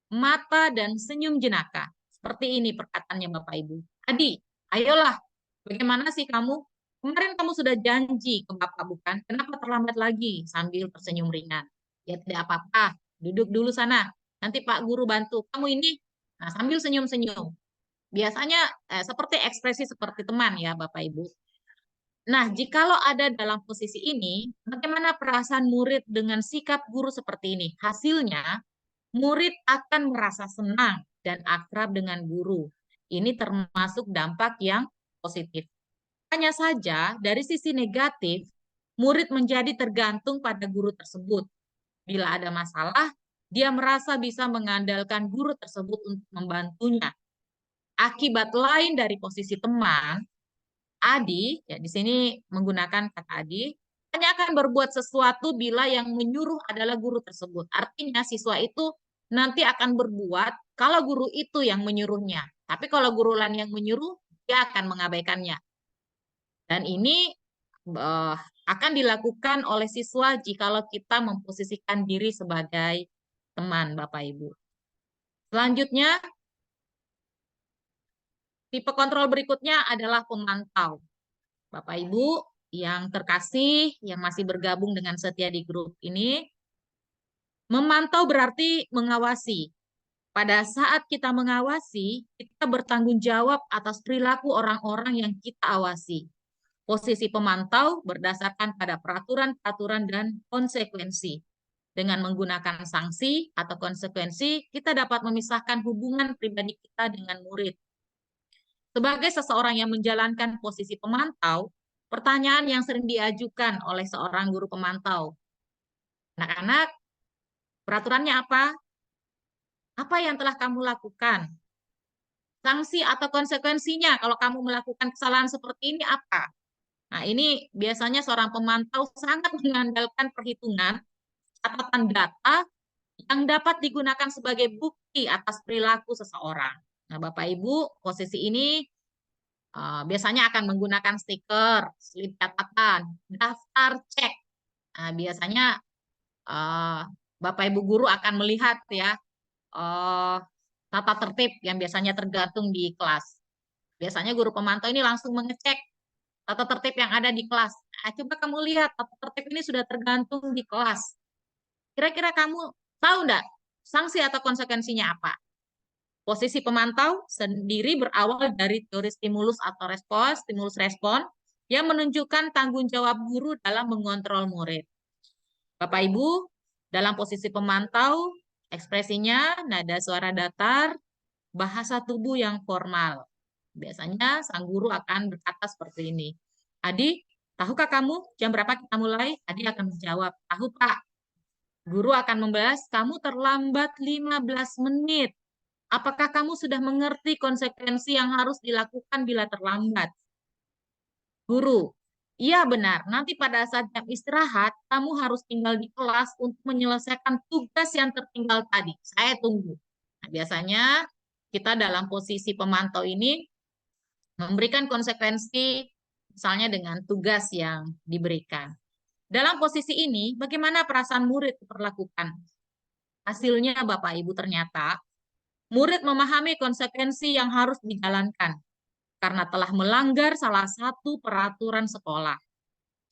mata dan senyum jenaka. Seperti ini perkataannya Bapak Ibu. Adi, ayolah, bagaimana sih kamu? Kemarin kamu sudah janji ke Bapak bukan? Kenapa terlambat lagi? Sambil tersenyum ringan. Ya tidak apa-apa, duduk dulu sana. Nanti Pak Guru bantu. Kamu ini, nah, sambil senyum-senyum. Biasanya seperti ekspresi seperti teman ya Bapak Ibu. Nah, jikalau ada dalam posisi ini, bagaimana perasaan murid dengan sikap guru seperti ini? Hasilnya, murid akan merasa senang dan akrab dengan guru. Ini termasuk dampak yang positif. Hanya saja, dari sisi negatif, murid menjadi tergantung pada guru tersebut. Bila ada masalah, dia merasa bisa mengandalkan guru tersebut untuk membantunya. Akibat lain dari posisi teman, Adi, ya di sini menggunakan kata Adi, hanya akan berbuat sesuatu bila yang menyuruh adalah guru tersebut. Artinya siswa itu nanti akan berbuat kalau guru itu yang menyuruhnya. Tapi kalau guru lain yang menyuruh, dia akan mengabaikannya. Dan ini akan dilakukan oleh siswa jikalau kita memposisikan diri sebagai teman, Bapak Ibu. Selanjutnya, tipe kontrol berikutnya adalah pemantau. Bapak Ibu yang terkasih, yang masih bergabung dengan setia di grup ini, memantau berarti mengawasi. Pada saat kita mengawasi, kita bertanggung jawab atas perilaku orang-orang yang kita awasi. Posisi pemantau berdasarkan pada peraturan-peraturan dan konsekuensi. Dengan menggunakan sanksi atau konsekuensi, kita dapat memisahkan hubungan pribadi kita dengan murid. Sebagai seseorang yang menjalankan posisi pemantau, pertanyaan yang sering diajukan oleh seorang guru pemantau. Anak-anak, peraturannya apa? Apa yang telah kamu lakukan? Sanksi atau konsekuensinya kalau kamu melakukan kesalahan seperti ini apa? Nah, ini biasanya seorang pemantau sangat mengandalkan perhitungan, catatan data yang dapat digunakan sebagai bukti atas perilaku seseorang. Nah, Bapak Ibu, posisi ini biasanya akan menggunakan stiker, slip catatan, daftar cek. Nah, biasanya Bapak Ibu guru akan melihat ya tata tertib yang biasanya tergantung di kelas. Biasanya guru pemantau ini langsung mengecek tata tertib yang ada di kelas. Nah, coba kamu lihat tata tertib ini sudah tergantung di kelas. Kira-kira kamu tahu enggak sanksi atau konsekuensinya apa? Posisi pemantau sendiri berawal dari teori stimulus atau respons, stimulus respon, yang menunjukkan tanggung jawab guru dalam mengontrol murid. Bapak Ibu, dalam posisi pemantau, ekspresinya nada suara datar, bahasa tubuh yang formal. Biasanya sang guru akan berkata seperti ini. Adi, tahukah kamu jam berapa kita mulai? Adi akan menjawab, tahu Pak. Guru akan membalas, kamu terlambat 15 menit. Apakah kamu sudah mengerti konsekuensi yang harus dilakukan bila terlambat? Guru, iya benar. Nanti pada saat jam istirahat, kamu harus tinggal di kelas untuk menyelesaikan tugas yang tertinggal tadi. Saya tunggu. Nah, biasanya kita dalam posisi pemantau ini memberikan konsekuensi misalnya dengan tugas yang diberikan. Dalam posisi ini, bagaimana perasaan murid diperlakukan? Hasilnya Bapak Ibu ternyata murid memahami konsekuensi yang harus dijalankan karena telah melanggar salah satu peraturan sekolah.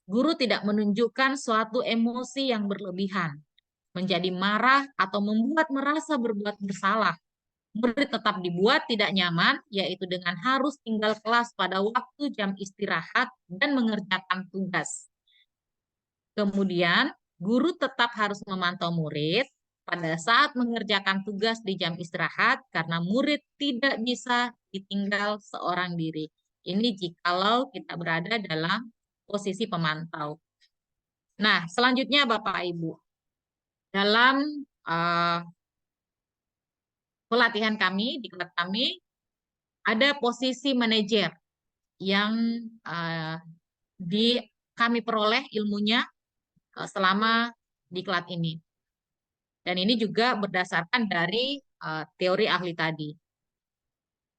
Guru tidak menunjukkan suatu emosi yang berlebihan, menjadi marah atau membuat merasa berbuat bersalah. Murid tetap dibuat tidak nyaman, yaitu dengan harus tinggal kelas pada waktu jam istirahat dan mengerjakan tugas. Kemudian, guru tetap harus memantau murid pada saat mengerjakan tugas di jam istirahat karena murid tidak bisa ditinggal seorang diri. Ini jikalau kita berada dalam posisi pemantau. Nah, selanjutnya Bapak Ibu, dalam pelatihan kami, di kelas kami, ada posisi manajer yang kami peroleh ilmunya selama di kelas ini. Dan ini juga berdasarkan dari teori ahli tadi.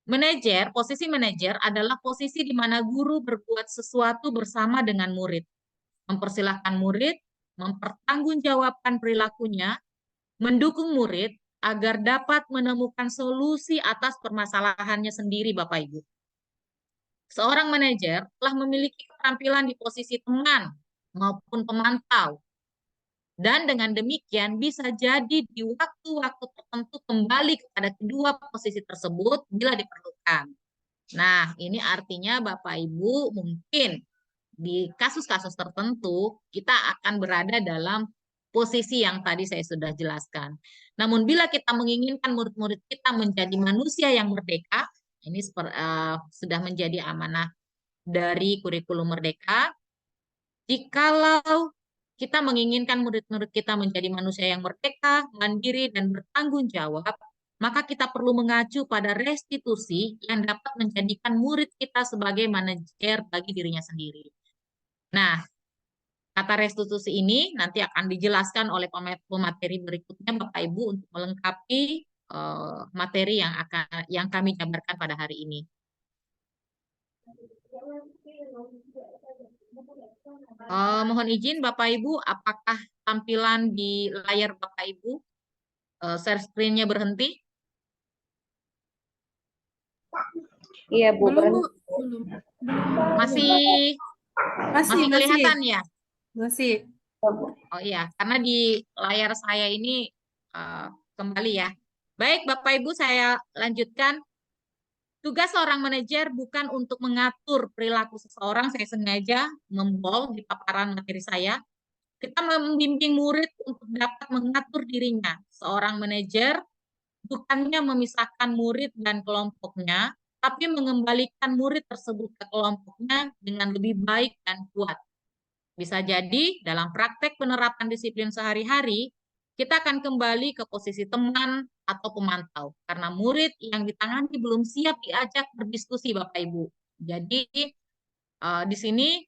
Manajer, posisi manajer adalah posisi di mana guru berbuat sesuatu bersama dengan murid. Mempersilahkan murid, mempertanggungjawabkan perilakunya, mendukung murid agar dapat menemukan solusi atas permasalahannya sendiri, Bapak Ibu. Seorang manajer telah memiliki keterampilan di posisi teman maupun pemantau. Dan dengan demikian bisa jadi di waktu-waktu tertentu kembali kepada kedua posisi tersebut bila diperlukan. Nah, ini artinya Bapak Ibu mungkin di kasus-kasus tertentu kita akan berada dalam posisi yang tadi saya sudah jelaskan. Namun bila kita menginginkan murid-murid kita menjadi manusia yang merdeka, ini sudah menjadi amanah dari kurikulum Merdeka. Jikalau kita menginginkan murid-murid kita menjadi manusia yang merdeka, mandiri, dan bertanggung jawab, maka kita perlu mengacu pada restitusi yang dapat menjadikan murid kita sebagai manajer bagi dirinya sendiri. Nah, kata restitusi ini nanti akan dijelaskan oleh pemateri berikutnya, Bapak Ibu, untuk melengkapi materi yang kami jabarkan pada hari ini. Mohon izin Bapak Ibu, apakah tampilan di layar Bapak Ibu share screen-nya berhenti? Iya, Bu. Belum, Bu. berhenti. Belum. Masih kelihatan ya? Masih. Oh iya, karena di layar saya ini kembali ya. Baik Bapak Ibu, saya lanjutkan. Tugas seorang manajer bukan untuk mengatur perilaku seseorang, saya sengaja membold di paparan materi saya. Kita membimbing murid untuk dapat mengatur dirinya. Seorang manajer bukannya memisahkan murid dan kelompoknya, tapi mengembalikan murid tersebut ke kelompoknya dengan lebih baik dan kuat. Bisa jadi dalam praktek penerapan disiplin sehari-hari, kita akan kembali ke posisi teman atau pemantau. Karena murid yang ditangani belum siap diajak berdiskusi, Bapak Ibu. Jadi di sini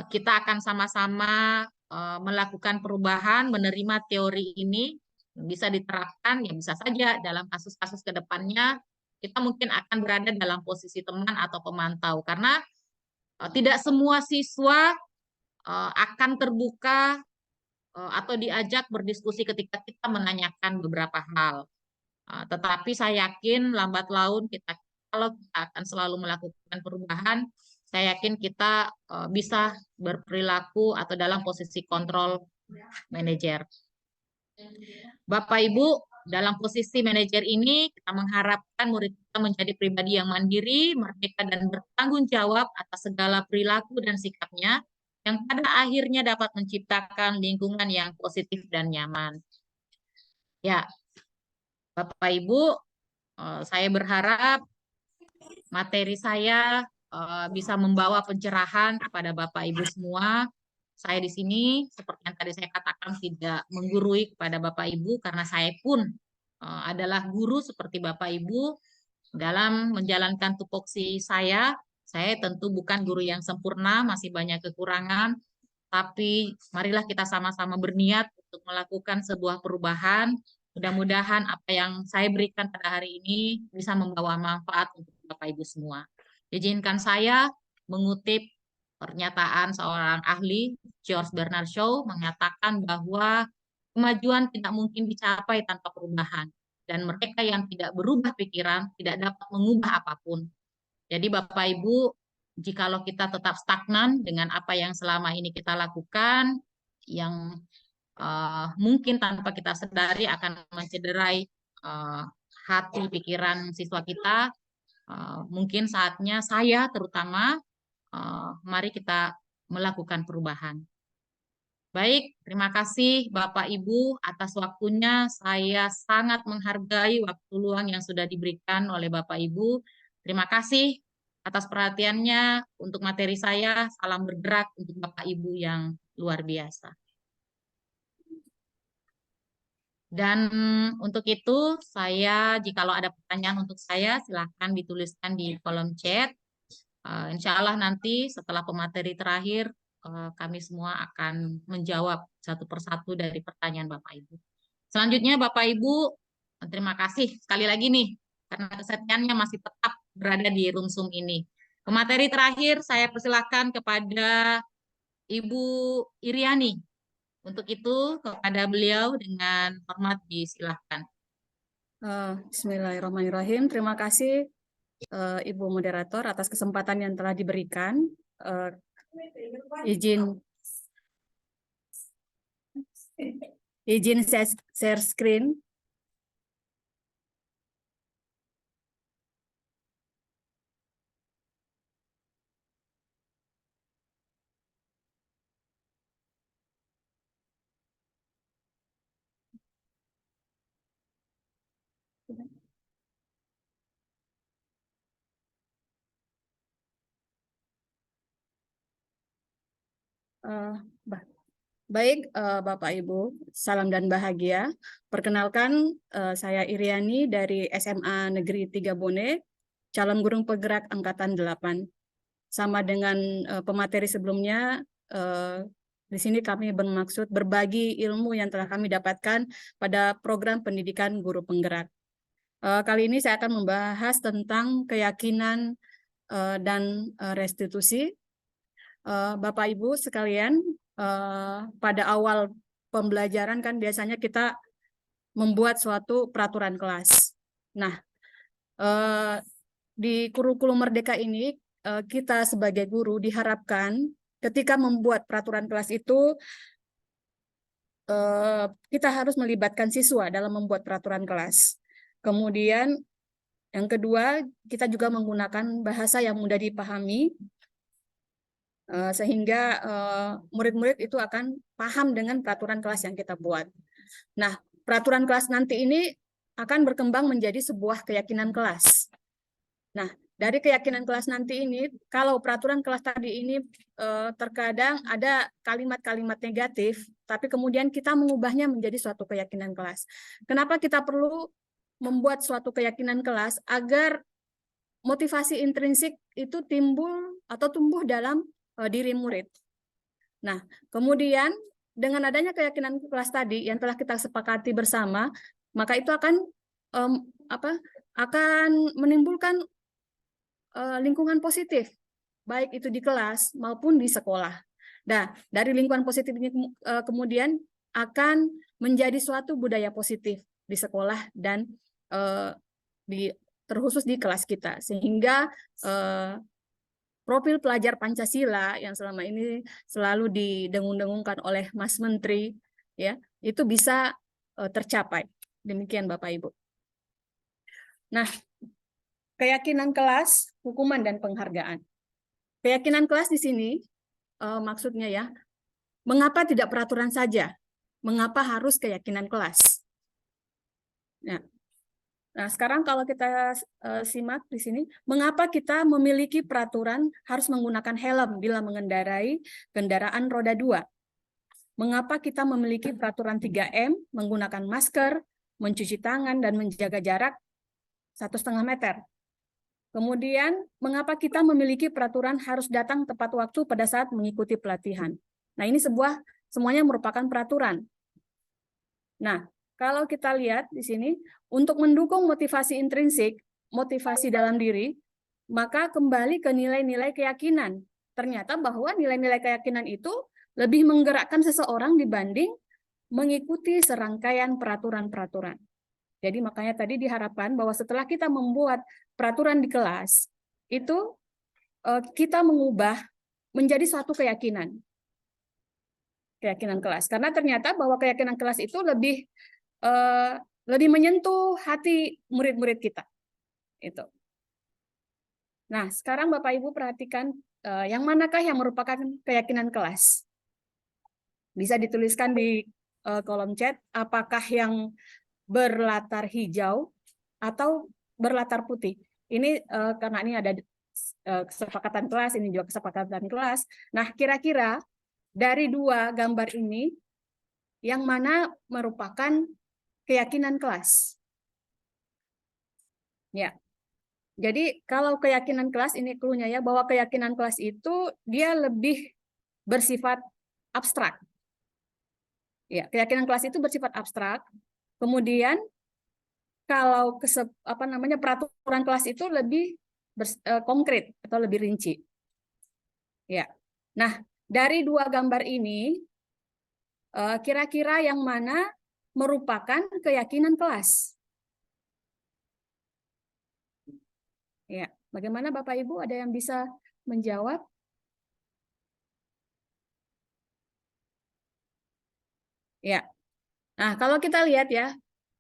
kita akan sama-sama melakukan perubahan, menerima teori ini, bisa diterapkan, ya bisa saja dalam kasus-kasus ke depannya, kita mungkin akan berada dalam posisi teman atau pemantau. Karena tidak semua siswa akan terbuka atau diajak berdiskusi ketika kita menanyakan beberapa hal. Tetapi saya yakin lambat laun kita kalau kita akan selalu melakukan perubahan, saya yakin kita bisa berperilaku atau dalam posisi kontrol manajer. Bapak Ibu, dalam posisi manajer ini kita mengharapkan murid kita menjadi pribadi yang mandiri, merdeka dan bertanggung jawab atas segala perilaku dan sikapnya yang pada akhirnya dapat menciptakan lingkungan yang positif dan nyaman. Ya, Bapak Ibu, saya berharap materi saya bisa membawa pencerahan kepada Bapak Ibu semua. Saya di sini, seperti yang tadi saya katakan, tidak menggurui kepada Bapak Ibu, karena saya pun adalah guru seperti Bapak Ibu. Dalam menjalankan tupoksi saya tentu bukan guru yang sempurna, masih banyak kekurangan, tapi marilah kita sama-sama berniat untuk melakukan sebuah perubahan. Mudah-mudahan apa yang saya berikan pada hari ini bisa membawa manfaat untuk Bapak Ibu semua. Izinkan saya mengutip pernyataan seorang ahli, George Bernard Shaw, mengatakan bahwa kemajuan tidak mungkin dicapai tanpa perubahan. Dan mereka yang tidak berubah pikiran tidak dapat mengubah apapun. Jadi Bapak Ibu, jikalau kita tetap stagnan dengan apa yang selama ini kita lakukan, yang mungkin tanpa kita sadari akan mencederai hati, pikiran siswa kita, mungkin saatnya saya terutama, mari kita melakukan perubahan. Baik, terima kasih Bapak Ibu atas waktunya. Saya sangat menghargai waktu luang yang sudah diberikan oleh Bapak Ibu. Terima kasih atas perhatiannya untuk materi saya. Salam bergerak untuk Bapak Ibu yang luar biasa. Dan untuk itu, jikalau ada pertanyaan untuk saya, silakan dituliskan di kolom chat. Insya Allah nanti setelah pemateri terakhir, kami semua akan menjawab satu persatu dari pertanyaan Bapak Ibu. Selanjutnya Bapak Ibu, terima kasih sekali lagi nih, karena kesetiaannya masih tetap berada di room Zoom ini. Pemateri terakhir saya persilahkan kepada Ibu Iriani. Untuk itu, kepada beliau dengan hormat disilahkan. Bismillahirrahmanirrahim. Terima kasih Ibu Moderator atas kesempatan yang telah diberikan. Izin share screen. Baik, Bapak Ibu, salam dan bahagia. Perkenalkan, saya Iriani dari SMA Negeri 3 Bone, calon guru penggerak Angkatan 8. Sama dengan pemateri sebelumnya, di sini kami bermaksud berbagi ilmu yang telah kami dapatkan pada program pendidikan guru penggerak. Kali ini saya akan membahas tentang keyakinan dan restitusi. Bapak Ibu sekalian, pada awal pembelajaran kan biasanya kita membuat suatu peraturan kelas. Nah, di kurikulum Merdeka ini kita sebagai guru diharapkan ketika membuat peraturan kelas itu kita harus melibatkan siswa dalam membuat peraturan kelas. Kemudian yang kedua, kita juga menggunakan bahasa yang mudah dipahami sehingga murid-murid itu akan paham dengan peraturan kelas yang kita buat. Nah, peraturan kelas nanti ini akan berkembang menjadi sebuah keyakinan kelas. Nah, dari keyakinan kelas nanti ini, kalau peraturan kelas tadi ini terkadang ada kalimat-kalimat negatif, tapi kemudian kita mengubahnya menjadi suatu keyakinan kelas. Kenapa kita perlu membuat suatu keyakinan kelas? Agar motivasi intrinsik itu timbul atau tumbuh dalam diri murid. Nah, kemudian dengan adanya keyakinan kelas tadi yang telah kita sepakati bersama, maka itu akan menimbulkan lingkungan positif, baik itu di kelas maupun di sekolah. Nah, dari lingkungan positif ini kemudian akan menjadi suatu budaya positif di sekolah dan terkhusus di kelas kita, sehingga profil pelajar Pancasila yang selama ini selalu didengung-dengungkan oleh Mas Menteri, ya, itu bisa tercapai. Demikian Bapak Ibu. Nah, keyakinan kelas, hukuman dan penghargaan. Keyakinan kelas di sini maksudnya ya, mengapa tidak peraturan saja? Mengapa harus keyakinan kelas? Nah, sekarang kalau kita simak di sini, mengapa kita memiliki peraturan harus menggunakan helm bila mengendarai kendaraan roda 2? Mengapa kita memiliki peraturan 3M, menggunakan masker, mencuci tangan, dan menjaga jarak 1,5 meter? Kemudian, mengapa kita memiliki peraturan harus datang tepat waktu pada saat mengikuti pelatihan? Nah, ini semuanya merupakan peraturan. Nah, kalau kita lihat di sini, untuk mendukung motivasi intrinsik, motivasi dalam diri, maka kembali ke nilai-nilai keyakinan. Ternyata bahwa nilai-nilai keyakinan itu lebih menggerakkan seseorang dibanding mengikuti serangkaian peraturan-peraturan. Jadi makanya tadi diharapkan bahwa setelah kita membuat peraturan di kelas, itu kita mengubah menjadi suatu keyakinan. Keyakinan kelas. Karena ternyata bahwa keyakinan kelas itu lebih menyentuh hati murid-murid kita. Itu. Nah, sekarang Bapak Ibu perhatikan yang manakah yang merupakan keyakinan kelas. Bisa dituliskan di kolom chat, apakah yang berlatar hijau atau berlatar putih. Ini karena ini ada kesepakatan kelas, ini juga kesepakatan kelas. Nah, kira-kira dari dua gambar ini, yang mana merupakan keyakinan kelas? Ya, jadi kalau keyakinan kelas ini clue-nya ya, bahwa keyakinan kelas itu dia lebih bersifat abstrak. Ya, keyakinan kelas itu bersifat abstrak. Kemudian kalau peraturan kelas itu lebih konkret atau lebih rinci. Ya. Nah, dari dua gambar ini kira-kira yang mana merupakan keyakinan kelas? Ya, bagaimana Bapak Ibu, ada yang bisa menjawab? Ya. Nah, kalau kita lihat ya,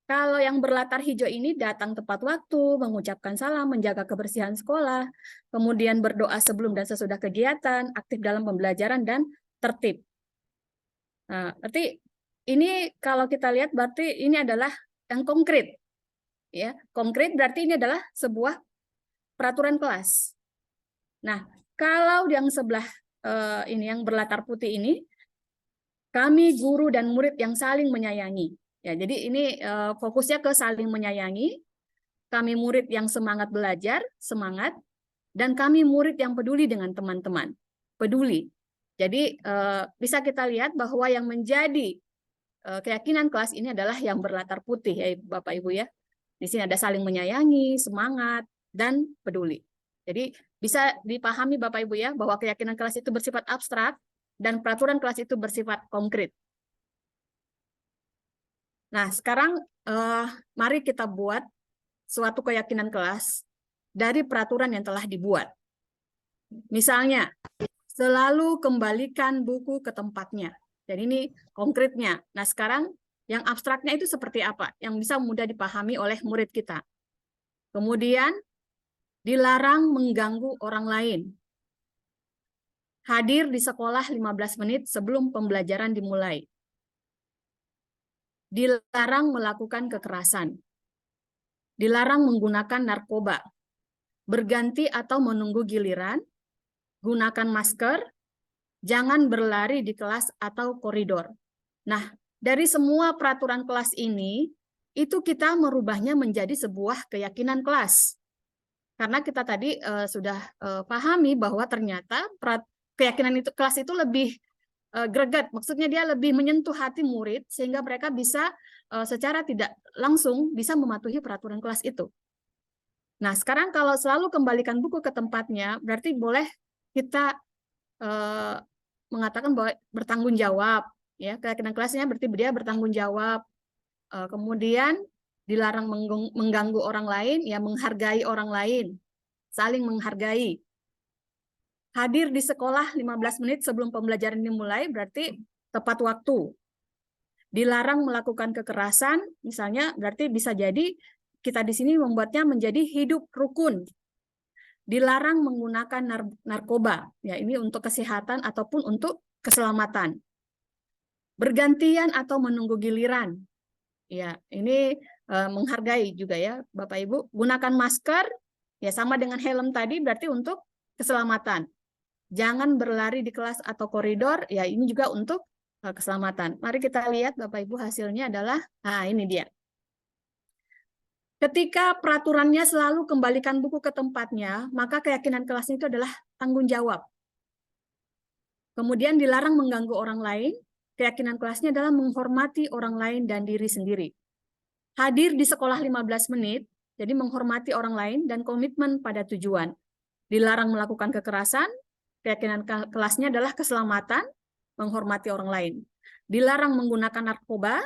kalau yang berlatar hijau ini datang tepat waktu, mengucapkan salam, menjaga kebersihan sekolah, kemudian berdoa sebelum dan sesudah kegiatan, aktif dalam pembelajaran, dan tertib. Nah, berarti ini kalau kita lihat berarti ini adalah yang konkret. Ya, konkret berarti ini adalah sebuah peraturan kelas. Nah, kalau yang sebelah ini yang berlatar putih ini, kami guru dan murid yang saling menyayangi. Ya, jadi ini fokusnya ke saling menyayangi. Kami murid yang semangat belajar, semangat, dan kami murid yang peduli dengan teman-teman, peduli. Jadi bisa kita lihat bahwa yang menjadi keyakinan kelas ini adalah yang berlatar putih ya Bapak Ibu ya. Di sini ada saling menyayangi, semangat, dan peduli. Jadi bisa dipahami Bapak Ibu ya bahwa keyakinan kelas itu bersifat abstrak dan peraturan kelas itu bersifat konkret. Nah, sekarang mari kita buat suatu keyakinan kelas dari peraturan yang telah dibuat. Misalnya, selalu kembalikan buku ke tempatnya. Jadi ini konkretnya. Nah, sekarang yang abstraknya itu seperti apa? Yang bisa mudah dipahami oleh murid kita. Kemudian, dilarang mengganggu orang lain. Hadir di sekolah 15 menit sebelum pembelajaran dimulai. Dilarang melakukan kekerasan. Dilarang menggunakan narkoba. Berganti atau menunggu giliran. Gunakan masker. Jangan berlari di kelas atau koridor. Nah, dari semua peraturan kelas ini, itu kita merubahnya menjadi sebuah keyakinan kelas. Karena kita tadi sudah pahami bahwa ternyata keyakinan itu kelas itu lebih greget, maksudnya dia lebih menyentuh hati murid sehingga mereka bisa secara tidak langsung bisa mematuhi peraturan kelas itu. Nah, sekarang kalau selalu kembalikan buku ke tempatnya, berarti boleh kita mengatakan bahwa bertanggung jawab, ya keyakinan kelasnya berarti dia bertanggung jawab. Kemudian dilarang mengganggu orang lain, ya menghargai orang lain, saling menghargai. Hadir di sekolah 15 menit sebelum pembelajaran dimulai berarti tepat waktu. Dilarang melakukan kekerasan, misalnya berarti bisa jadi kita di sini membuatnya menjadi hidup rukun. Dilarang menggunakan narkoba, ya ini untuk kesehatan ataupun untuk keselamatan. Bergantian atau menunggu giliran, ya ini menghargai juga ya Bapak Ibu. Gunakan masker, ya sama dengan helm tadi berarti untuk keselamatan. Jangan berlari di kelas atau koridor, ya ini juga untuk keselamatan. Mari kita lihat Bapak Ibu hasilnya adalah, nah ini dia. Ketika peraturannya selalu kembalikan buku ke tempatnya, maka keyakinan kelasnya itu adalah tanggung jawab. Kemudian dilarang mengganggu orang lain, keyakinan kelasnya adalah menghormati orang lain dan diri sendiri. Hadir di sekolah 15 menit, jadi menghormati orang lain dan komitmen pada tujuan. Dilarang melakukan kekerasan, keyakinan kelasnya adalah keselamatan, menghormati orang lain. Dilarang menggunakan narkoba,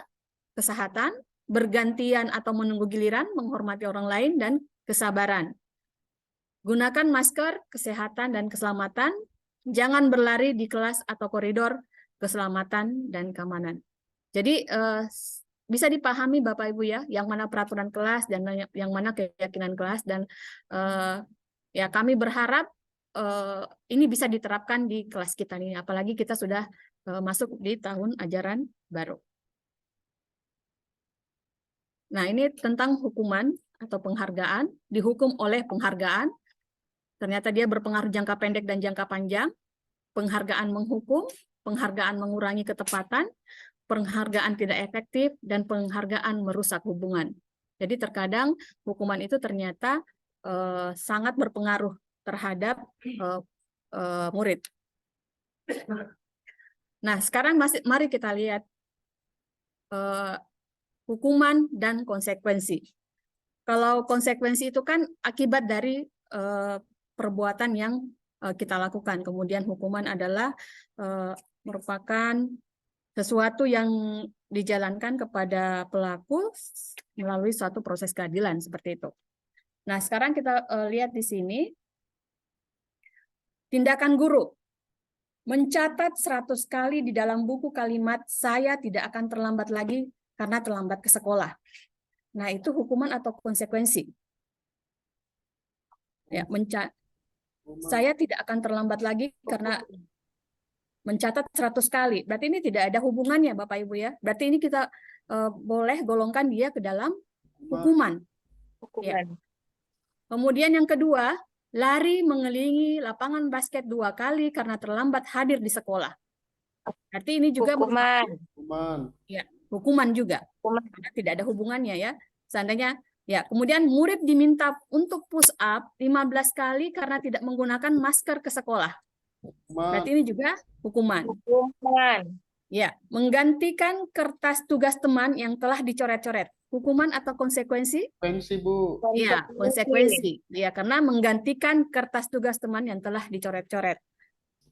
kesehatan, bergantian atau menunggu giliran, menghormati orang lain, dan kesabaran. Gunakan masker, kesehatan, dan keselamatan. Jangan berlari di kelas atau koridor, keselamatan, dan keamanan. Jadi bisa dipahami Bapak Ibu ya, yang mana peraturan kelas dan yang mana keyakinan kelas, dan ya kami berharap ini bisa diterapkan di kelas kita ini, apalagi kita sudah masuk di tahun ajaran baru. Nah, ini tentang hukuman atau penghargaan, dihukum oleh penghargaan. Ternyata dia berpengaruh jangka pendek dan jangka panjang. Penghargaan menghukum, penghargaan mengurangi ketepatan, penghargaan tidak efektif, dan penghargaan merusak hubungan. Jadi terkadang hukuman itu ternyata sangat berpengaruh terhadap murid. Nah, sekarang mari kita lihat hukuman dan konsekuensi. Kalau konsekuensi itu kan akibat dari perbuatan yang kita lakukan. Kemudian hukuman adalah merupakan sesuatu yang dijalankan kepada pelaku melalui suatu proses keadilan seperti itu. Nah, sekarang kita lihat di sini. Tindakan guru. Mencatat 100 kali di dalam buku kalimat, saya tidak akan terlambat lagi karena terlambat ke sekolah. Nah, itu hukuman atau konsekuensi. Ya, saya tidak akan terlambat lagi karena mencatat 100 kali. Berarti ini tidak ada hubungannya Bapak Ibu ya. Berarti ini kita boleh golongkan dia ke dalam hukuman. Ya. Kemudian yang kedua, lari mengelilingi lapangan basket 2 kali karena terlambat hadir di sekolah. Berarti ini juga Hukuman. Ya, hukuman juga. Karena tidak ada hubungannya ya. Seandainya ya, kemudian murid diminta untuk push up 15 kali karena tidak menggunakan masker ke sekolah. Berarti ini juga hukuman. Ya, menggantikan kertas tugas teman yang telah dicoret-coret. Hukuman atau konsekuensi? Konsekuensi, Bu. Ya, konsekuensi. Ya, karena menggantikan kertas tugas teman yang telah dicoret-coret.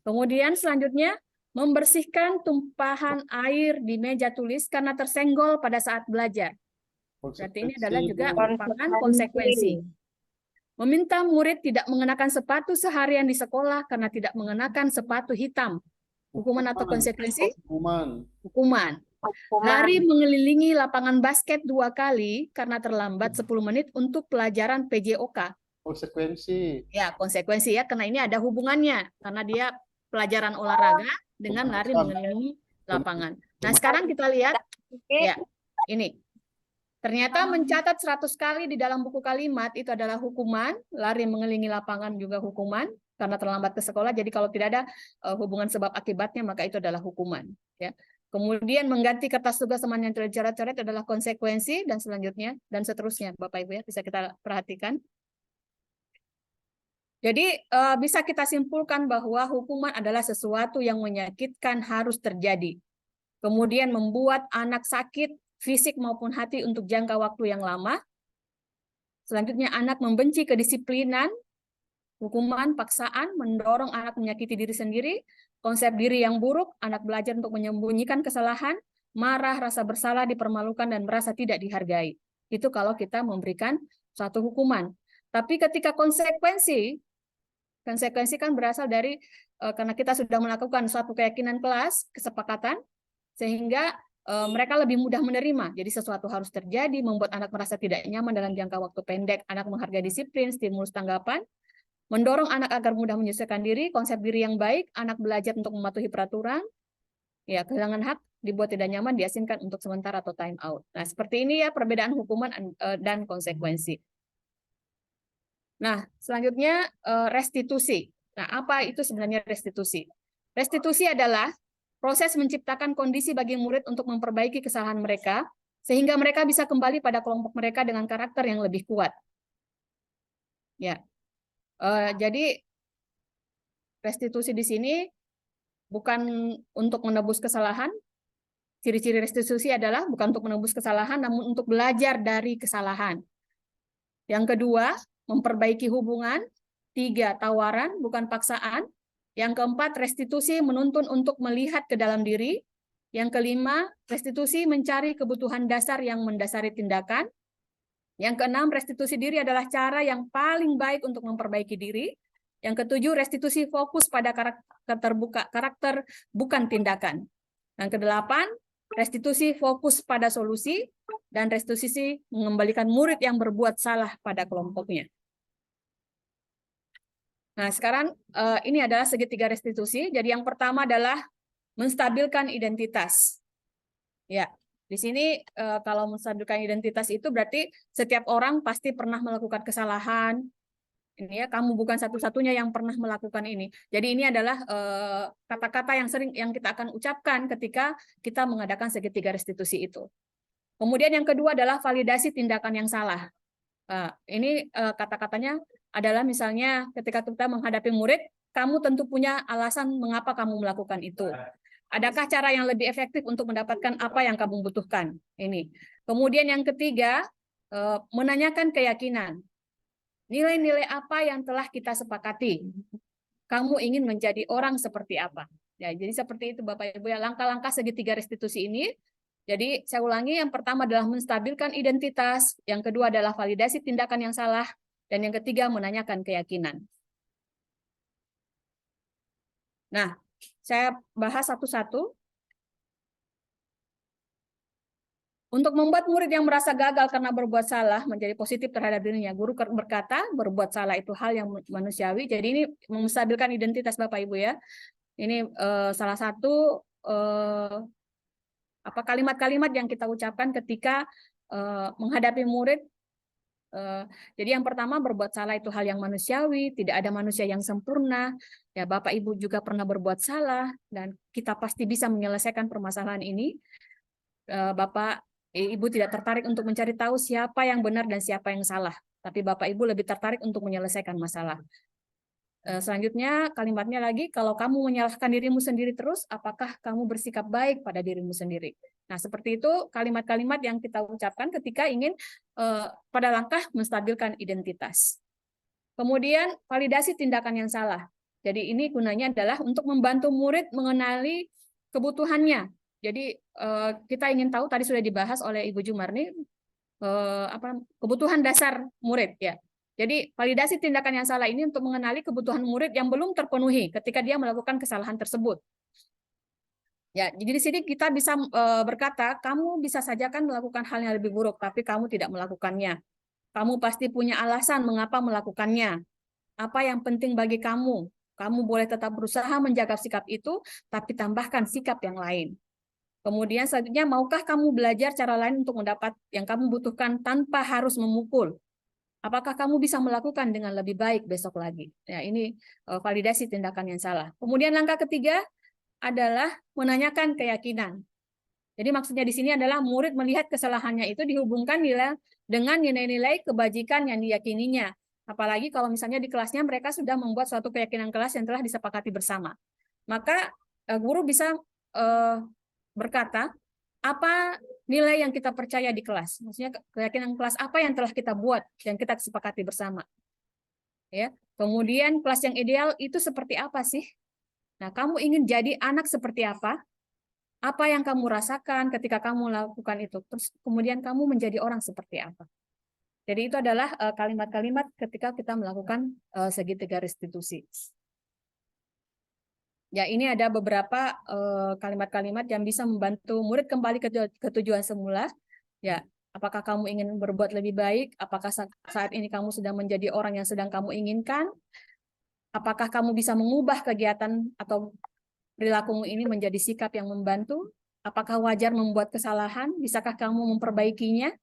Kemudian selanjutnya, membersihkan tumpahan air di meja tulis karena tersenggol pada saat belajar. Berarti ini adalah juga merupakan konsekuensi. Meminta murid tidak mengenakan sepatu seharian di sekolah karena tidak mengenakan sepatu hitam. Hukuman atau konsekuensi? Hukuman. Lari mengelilingi lapangan basket 2 kali karena terlambat 10 menit untuk pelajaran PJOK. Konsekuensi. Ya, konsekuensi ya, karena ini ada hubungannya. Karena dia pelajaran olahraga dengan lari mengelilingi lapangan. Nah, sekarang kita lihat, ya, ini. Ternyata mencatat 100 kali di dalam buku kalimat itu adalah hukuman, lari mengelilingi lapangan juga hukuman, karena terlambat ke sekolah. Jadi kalau tidak ada hubungan sebab akibatnya, maka itu adalah hukuman. Ya. Kemudian mengganti kertas tugas teman yang telah dicoret-coret adalah konsekuensi, dan selanjutnya, dan seterusnya. Bapak Ibu ya, bisa kita perhatikan. Jadi bisa kita simpulkan bahwa hukuman adalah sesuatu yang menyakitkan harus terjadi. Kemudian membuat anak sakit, fisik maupun hati untuk jangka waktu yang lama. Selanjutnya anak membenci kedisiplinan, hukuman, paksaan, mendorong anak menyakiti diri sendiri, konsep diri yang buruk, anak belajar untuk menyembunyikan kesalahan, marah, rasa bersalah, dipermalukan, dan merasa tidak dihargai. Itu kalau kita memberikan suatu hukuman. Tapi ketika konsekuensi kan berasal dari karena kita sudah melakukan suatu keyakinan kelas, kesepakatan, sehingga mereka lebih mudah menerima. Jadi sesuatu harus terjadi, membuat anak merasa tidak nyaman dalam jangka waktu pendek, anak menghargai disiplin, stimulus tanggapan, mendorong anak agar mudah menyesuaikan diri, konsep diri yang baik, anak belajar untuk mematuhi peraturan, ya kehilangan hak, dibuat tidak nyaman, diasingkan untuk sementara atau time out. Nah, seperti ini ya perbedaan hukuman dan konsekuensi. Nah, selanjutnya restitusi. Nah, apa itu sebenarnya restitusi? Restitusi adalah proses menciptakan kondisi bagi murid untuk memperbaiki kesalahan mereka, sehingga mereka bisa kembali pada kelompok mereka dengan karakter yang lebih kuat. Ya, jadi restitusi di sini bukan untuk menebus kesalahan. Ciri-ciri restitusi adalah bukan untuk menebus kesalahan, namun untuk belajar dari kesalahan. Yang kedua, memperbaiki hubungan. 3, tawaran, bukan paksaan. Yang keempat, restitusi menuntun untuk melihat ke dalam diri. Yang kelima, restitusi mencari kebutuhan dasar yang mendasari tindakan. Yang keenam, restitusi diri adalah cara yang paling baik untuk memperbaiki diri. Yang ketujuh, restitusi fokus pada karakter bukan tindakan. Yang kedelapan, restitusi fokus pada solusi. Dan restitusi mengembalikan murid yang berbuat salah pada kelompoknya. Nah, sekarang ini adalah segitiga restitusi. Jadi yang pertama adalah menstabilkan identitas. Ya, di sini kalau menstabilkan identitas itu berarti setiap orang pasti pernah melakukan kesalahan. Ini ya, kamu bukan satu-satunya yang pernah melakukan ini. Jadi ini adalah kata-kata yang sering yang kita akan ucapkan ketika kita mengadakan segitiga restitusi itu. Kemudian yang kedua adalah validasi tindakan yang salah. Ini kata-katanya adalah misalnya ketika kita menghadapi murid, kamu tentu punya alasan mengapa kamu melakukan itu. Adakah cara yang lebih efektif untuk mendapatkan apa yang kamu butuhkan? Ini. Kemudian yang ketiga, menanyakan keyakinan. Nilai-nilai apa yang telah kita sepakati? Kamu ingin menjadi orang seperti apa? Ya, jadi seperti itu Bapak Ibu ya, langkah-langkah segitiga restitusi ini. Jadi saya ulangi, yang pertama adalah menstabilkan identitas, yang kedua adalah validasi tindakan yang salah, dan yang ketiga menanyakan keyakinan. Nah, saya bahas satu-satu. Untuk membuat murid yang merasa gagal karena berbuat salah menjadi positif terhadap dirinya, guru berkata berbuat salah itu hal yang manusiawi. Jadi ini menstabilkan identitas Bapak Ibu ya. Ini salah satu kalimat-kalimat yang kita ucapkan ketika menghadapi murid. Jadi yang pertama, berbuat salah itu hal yang manusiawi, tidak ada manusia yang sempurna. Ya, Bapak Ibu juga pernah berbuat salah dan kita pasti bisa menyelesaikan permasalahan ini. Bapak Ibu tidak tertarik untuk mencari tahu siapa yang benar dan siapa yang salah, tapi Bapak Ibu lebih tertarik untuk menyelesaikan masalah. Selanjutnya kalimatnya lagi, kalau kamu menyalahkan dirimu sendiri terus, apakah kamu bersikap baik pada dirimu sendiri? Nah, seperti itu kalimat-kalimat yang kita ucapkan ketika ingin pada langkah menstabilkan identitas. Kemudian validasi tindakan yang salah. Jadi ini gunanya adalah untuk membantu murid mengenali kebutuhannya. Jadi kita ingin tahu, tadi sudah dibahas oleh Ibu Jumarni, kebutuhan dasar murid ya. Jadi validasi tindakan yang salah ini untuk mengenali kebutuhan murid yang belum terpenuhi ketika dia melakukan kesalahan tersebut. Ya, jadi di sini kita bisa berkata, kamu bisa saja kan melakukan hal yang lebih buruk, tapi kamu tidak melakukannya. Kamu pasti punya alasan mengapa melakukannya. Apa yang penting bagi kamu? Kamu boleh tetap berusaha menjaga sikap itu, tapi tambahkan sikap yang lain. Kemudian selanjutnya, maukah kamu belajar cara lain untuk mendapat yang kamu butuhkan tanpa harus memukul? Apakah kamu bisa melakukan dengan lebih baik besok lagi? Ya, ini validasi tindakan yang salah. Kemudian langkah ketiga adalah menanyakan keyakinan. Jadi maksudnya di sini adalah murid melihat kesalahannya itu dihubungkan dengan nilai-nilai kebajikan yang diyakininya. Apalagi kalau misalnya di kelasnya mereka sudah membuat suatu keyakinan kelas yang telah disepakati bersama. Maka guru bisa berkata, apa nilai yang kita percaya di kelas? Maksudnya keyakinan kelas apa yang telah kita buat dan kita sepakati bersama. Ya. Kemudian kelas yang ideal itu seperti apa sih? Nah, kamu ingin jadi anak seperti apa? Apa yang kamu rasakan ketika kamu lakukan itu? Terus kemudian kamu menjadi orang seperti apa? Jadi itu adalah kalimat-kalimat ketika kita melakukan segitiga restitusi. Ya, ini ada beberapa kalimat-kalimat yang bisa membantu murid kembali ke tujuan semula. Ya, apakah kamu ingin berbuat lebih baik? Apakah saat ini kamu sedang menjadi orang yang sedang kamu inginkan? Apakah kamu bisa mengubah kegiatan atau perilakumu ini menjadi sikap yang membantu? Apakah wajar membuat kesalahan? Bisakah kamu memperbaikinya?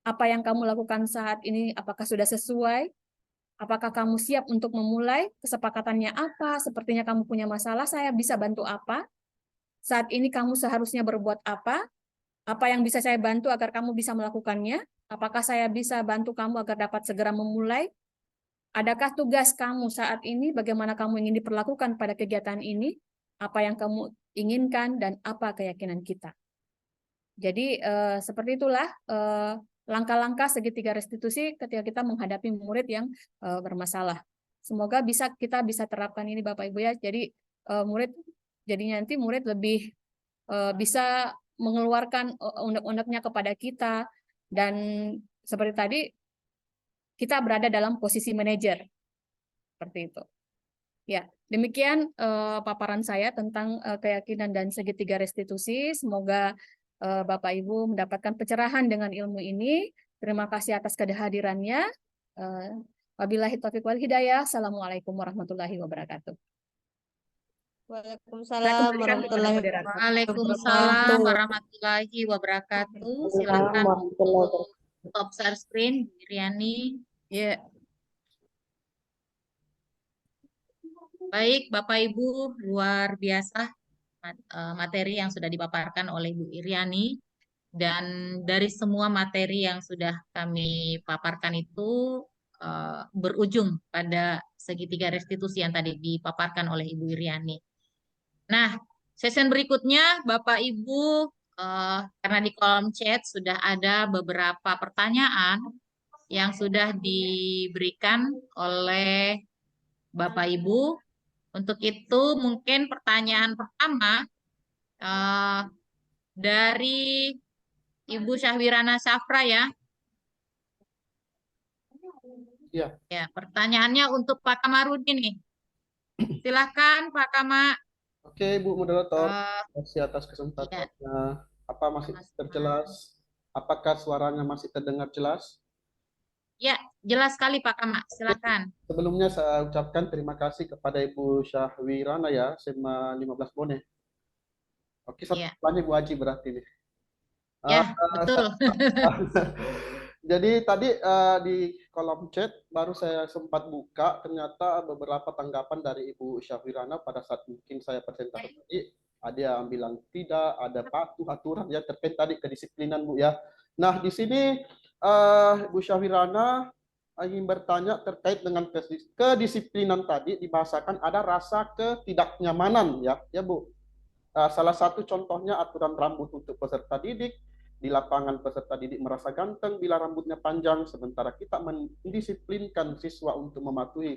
Apa yang kamu lakukan saat ini, apakah sudah sesuai? Apakah kamu siap untuk memulai? Kesepakatannya apa? Sepertinya kamu punya masalah, saya bisa bantu apa? Saat ini kamu seharusnya berbuat apa? Apa yang bisa saya bantu agar kamu bisa melakukannya? Apakah saya bisa bantu kamu agar dapat segera memulai? Adakah tugas kamu saat ini? Bagaimana kamu ingin diperlakukan pada kegiatan ini? Apa yang kamu inginkan dan apa keyakinan kita? Jadi seperti itulah langkah-langkah segitiga restitusi ketika kita menghadapi murid yang bermasalah. Semoga kita bisa terapkan ini Bapak Ibu ya. Jadi nanti murid lebih bisa mengeluarkan unek-uneknya kepada kita, dan seperti tadi kita berada dalam posisi manajer seperti itu. Ya, demikian paparan saya tentang keyakinan dan segitiga restitusi. Semoga Bapak Ibu mendapatkan pencerahan dengan ilmu ini. Terima kasih atas kehadirannya. Wabillahi taufiq wal hidayah. Assalamualaikum warahmatullahi wabarakatuh. Waalaikumsalam warahmatullahi wabarakatuh. Waalaikumsalam warahmatullahi wabarakatuh. Silakan untuk top share screen, Bu Iriani. Ya. Baik, Bapak Ibu, luar biasa materi yang sudah dipaparkan oleh Bu Iriani. Dan dari semua materi yang sudah kami paparkan itu berujung pada segitiga restitusi yang tadi dipaparkan oleh Ibu Iriani. Nah, session berikutnya Bapak Ibu, karena di kolom chat sudah ada beberapa pertanyaan yang sudah diberikan oleh Bapak Ibu. Untuk itu mungkin pertanyaan pertama dari Ibu Syahwirana Syafra ya. Iya. Ya, pertanyaannya untuk Pak Kamarudin nih. Silakan Pak Kama. Oke, Bu Moderator. Eh, Terima kasih atas kesempatannya. Apa masih terjelas? Apakah suaranya masih terdengar jelas? Ya, jelas sekali Pak Kama. Silakan. Sebelumnya saya ucapkan terima kasih kepada Ibu Syahwirana ya, SMA 15 Bone. Oke, satu Ya. pertanyaan Bu Haji berarti nih. Ya, betul. Jadi tadi di kolom chat baru saya sempat buka, ternyata beberapa tanggapan dari Ibu Syahwirana pada saat mungkin saya presentasi tadi. Ada yang bilang tidak, ada patuh aturan ya terkait tadi kedisiplinan Bu ya. Nah di sini Bu Syahwirana ingin bertanya terkait dengan kedisiplinan tadi dibahasakan ada rasa ketidaknyamanan ya Bu. Salah satu contohnya aturan rambut untuk peserta didik. Di lapangan peserta didik merasa ganteng bila rambutnya panjang, sementara kita mendisiplinkan siswa untuk mematuhi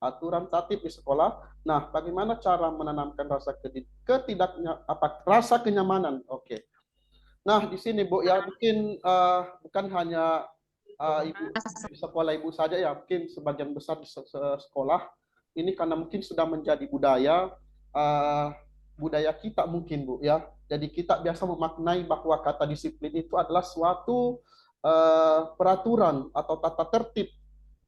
aturan tatib di sekolah. Nah, bagaimana cara menanamkan rasa rasa kenyamanan? Oke. Nah, di sini Bu ya mungkin bukan hanya ibu di sekolah ibu saja ya, mungkin sebagian besar di sekolah ini karena mungkin sudah menjadi budaya kita mungkin Bu ya. Jadi kita biasa memaknai bahwa kata disiplin itu adalah suatu peraturan atau tata tertib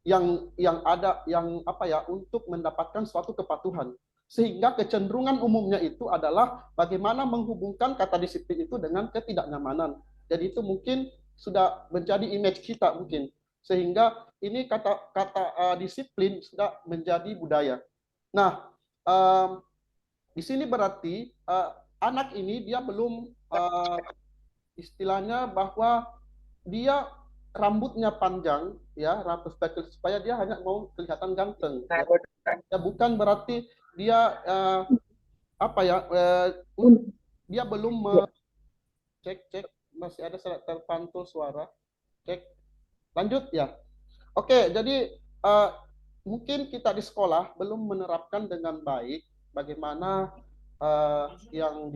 yang ada yang untuk mendapatkan suatu kepatuhan. Sehingga kecenderungan umumnya itu adalah bagaimana menghubungkan kata disiplin itu dengan ketidaknyamanan. Jadi itu mungkin sudah menjadi image kita mungkin. Sehingga ini kata disiplin sudah menjadi budaya. Nah, di sini berarti anak ini dia belum istilahnya bahwa dia rambutnya panjang ya, rambut supaya dia hanya mau kelihatan ganteng. Ya bukan berarti dia dia belum cek masih ada terpantul suara. Cek. Lanjut ya. Oke, jadi mungkin kita di sekolah belum menerapkan dengan baik bagaimana yang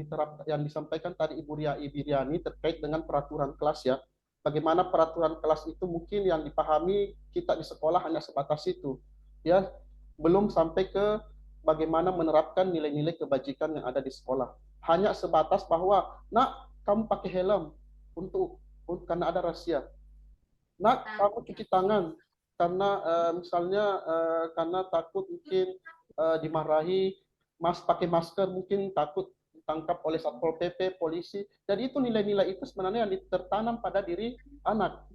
disampaikan tadi Ibu Riani terkait dengan peraturan kelas ya. Bagaimana peraturan kelas itu mungkin yang dipahami kita di sekolah hanya sebatas itu, ya, belum sampai ke bagaimana menerapkan nilai-nilai kebajikan yang ada di sekolah. Hanya sebatas bahwa, nak, kamu pakai helm karena ada razia. Nak, kamu cuci tangan karena misalnya karena takut mungkin dimarahi, pakai masker mungkin takut ditangkap oleh Satpol PP, polisi. Jadi itu nilai-nilai itu sebenarnya yang tertanam pada diri anak.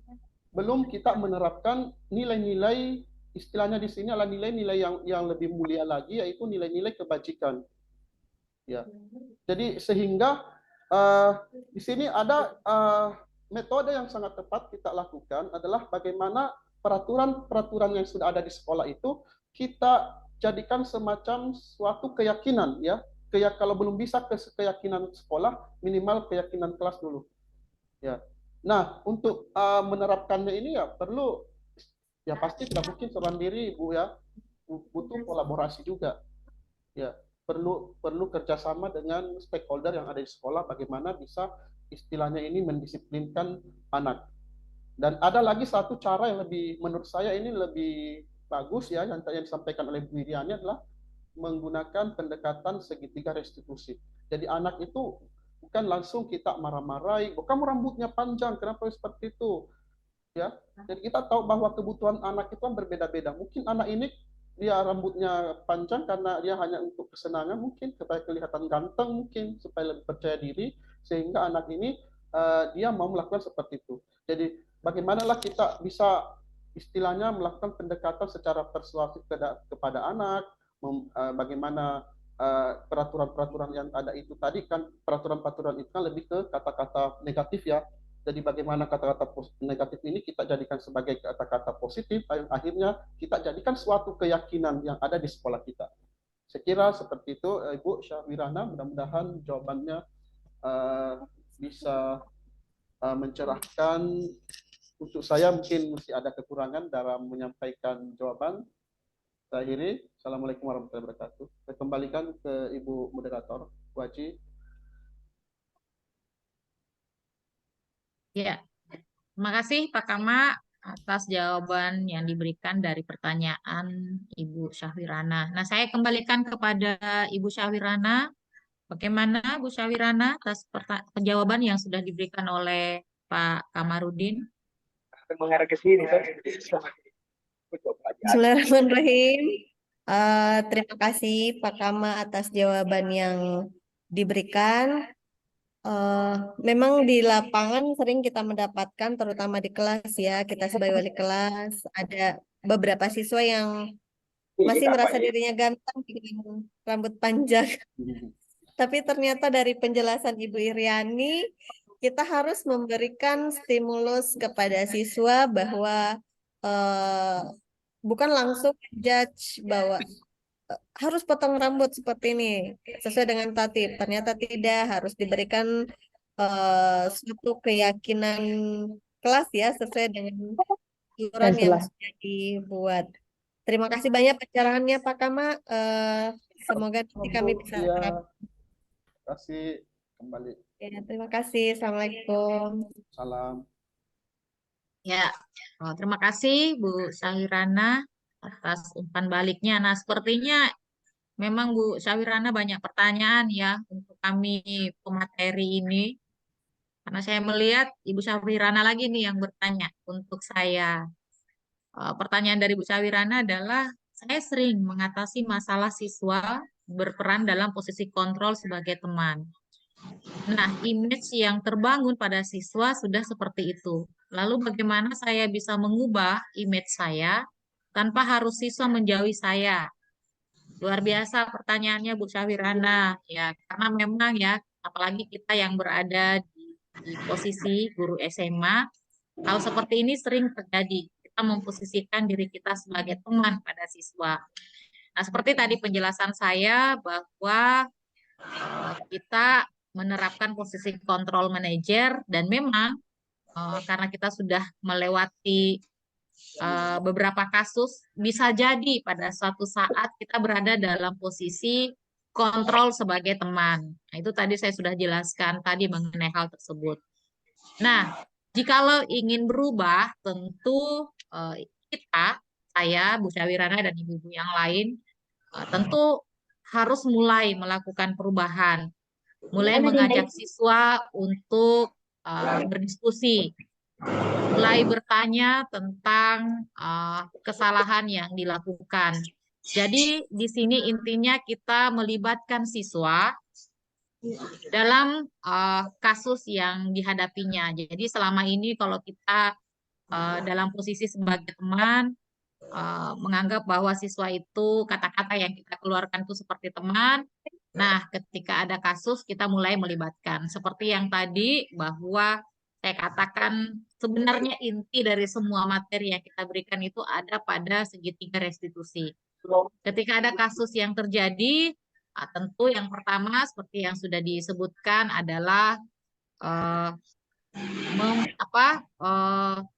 Belum kita menerapkan nilai-nilai, istilahnya di sini adalah nilai-nilai yang lebih mulia lagi, yaitu nilai-nilai kebajikan. Ya. Jadi sehingga di sini ada metode yang sangat tepat kita lakukan adalah bagaimana peraturan-peraturan yang sudah ada di sekolah itu kita jadikan semacam suatu keyakinan, ya. Kalau belum bisa keyakinan sekolah, minimal keyakinan kelas dulu. Ya. Nah, untuk menerapkannya ini ya perlu, ya pasti tidak mungkin seorang diri, Bu, ya. Butuh kolaborasi juga. Ya, perlu kerjasama dengan stakeholder yang ada di sekolah, bagaimana bisa istilahnya ini mendisiplinkan anak. Dan ada lagi satu cara yang menurut saya ini lebih bagus ya, yang disampaikan oleh Bu Iriani adalah menggunakan pendekatan segitiga restitusi. Jadi anak itu bukan langsung kita marah-marahi, oh, kamu rambutnya panjang, kenapa seperti itu? Ya, jadi kita tahu bahwa kebutuhan anak itu kan berbeda-beda. Mungkin anak ini dia rambutnya panjang karena dia hanya untuk kesenangan, mungkin supaya kelihatan ganteng, mungkin supaya lebih percaya diri, sehingga anak ini dia mau melakukan seperti itu. Jadi bagaimanalah kita bisa istilahnya melakukan pendekatan secara persuasif kepada anak, bagaimana peraturan-peraturan yang ada itu tadi kan, peraturan-peraturan itu kan lebih ke kata-kata negatif ya. Jadi bagaimana kata-kata negatif ini kita jadikan sebagai kata-kata positif, akhirnya kita jadikan suatu keyakinan yang ada di sekolah kita. Saya kira seperti itu, Ibu Syahwirana, mudah-mudahan jawabannya bisa mencerahkan. Untuk saya mungkin masih ada kekurangan dalam menyampaikan jawaban. Saya akhiri. Assalamualaikum warahmatullahi wabarakatuh. Saya kembalikan ke Ibu Moderator, Bu Haji. Ya, terima kasih Pak Kama atas jawaban yang diberikan dari pertanyaan Ibu Syahwirana. Nah, saya kembalikan kepada Ibu Syahwirana. Bagaimana Bu Syahwirana atas jawaban yang sudah diberikan oleh Pak Kamarudin? Mengarah ke sini. Bismillahirrahmanirrahim. Terima kasih Pak Kama atas jawaban yang diberikan. Memang di lapangan sering kita mendapatkan, terutama di kelas ya, kita sebagai wali kelas, ada beberapa siswa yang masih merasa dirinya ganteng dengan rambut panjang. Tapi ternyata dari penjelasan Ibu Iriani, kita harus memberikan stimulus kepada siswa bahwa bukan langsung judge bahwa harus potong rambut seperti ini sesuai dengan tatib. Ternyata tidak, harus diberikan suatu keyakinan kelas ya sesuai dengan aturan yang sudah dibuat. Terima kasih banyak pencerahannya Pak Kama. Semoga nanti kami bisa Terima kasih kembali. Ya, terima kasih. Assalamualaikum. Salam. Ya, terima kasih Bu Syahwirana atas umpan baliknya. Nah, sepertinya memang Bu Syahwirana banyak pertanyaan ya untuk kami pemateri ini. Karena saya melihat Ibu Syahwirana lagi nih yang bertanya untuk saya. Pertanyaan dari Bu Syahwirana adalah, saya sering mengatasi masalah siswa berperan dalam posisi kontrol sebagai teman. Nah, image yang terbangun pada siswa sudah seperti itu. Lalu bagaimana saya bisa mengubah image saya tanpa harus siswa menjauhi saya? Luar biasa pertanyaannya Bu Syahwirana. Ya, karena memang ya, apalagi kita yang berada di posisi guru SMA, hal seperti ini sering terjadi. Kita memposisikan diri kita sebagai teman pada siswa. Nah, seperti tadi penjelasan saya bahwa kita menerapkan posisi kontrol manajer, dan memang karena kita sudah melewati beberapa kasus, bisa jadi pada suatu saat kita berada dalam posisi kontrol sebagai teman. Nah, itu tadi saya sudah jelaskan tadi mengenai hal tersebut. Nah, jikalau ingin berubah, tentu kita, saya, Bu Syawirana, dan ibu-ibu yang lain, tentu harus mulai melakukan perubahan, mulai mengajak siswa untuk berdiskusi, mulai bertanya tentang kesalahan yang dilakukan. Jadi di sini intinya kita melibatkan siswa dalam kasus yang dihadapinya. Jadi selama ini kalau kita dalam posisi sebagai teman menganggap bahwa siswa itu kata-kata yang kita keluarkan itu seperti teman. Nah, ketika ada kasus kita mulai melibatkan. Seperti yang tadi bahwa saya katakan sebenarnya inti dari semua materi yang kita berikan itu ada pada segitiga restitusi. Ketika ada kasus yang terjadi, tentu yang pertama seperti yang sudah disebutkan adalah eh,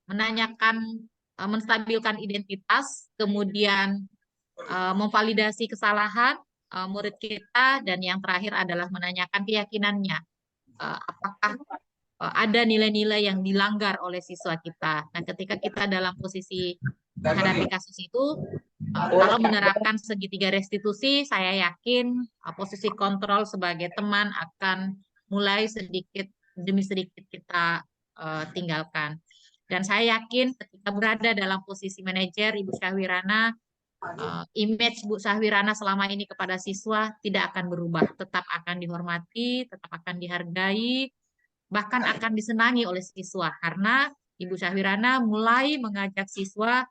menanyakan, menstabilkan identitas, kemudian memvalidasi kesalahan murid kita, dan yang terakhir adalah menanyakan keyakinannya. Apakah ada nilai-nilai yang dilanggar oleh siswa kita. Nah, ketika kita dalam posisi menghadapi kasus itu, kalau menerapkan segitiga restitusi, saya yakin posisi kontrol sebagai teman akan mulai sedikit demi sedikit kita tinggalkan. Dan saya yakin ketika berada dalam posisi manajer, Ibu Syahwirana, image Bu Syahwirana selama ini kepada siswa tidak akan berubah, tetap akan dihormati, tetap akan dihargai, bahkan akan disenangi oleh siswa karena Ibu Syahwirana mulai mengajak siswa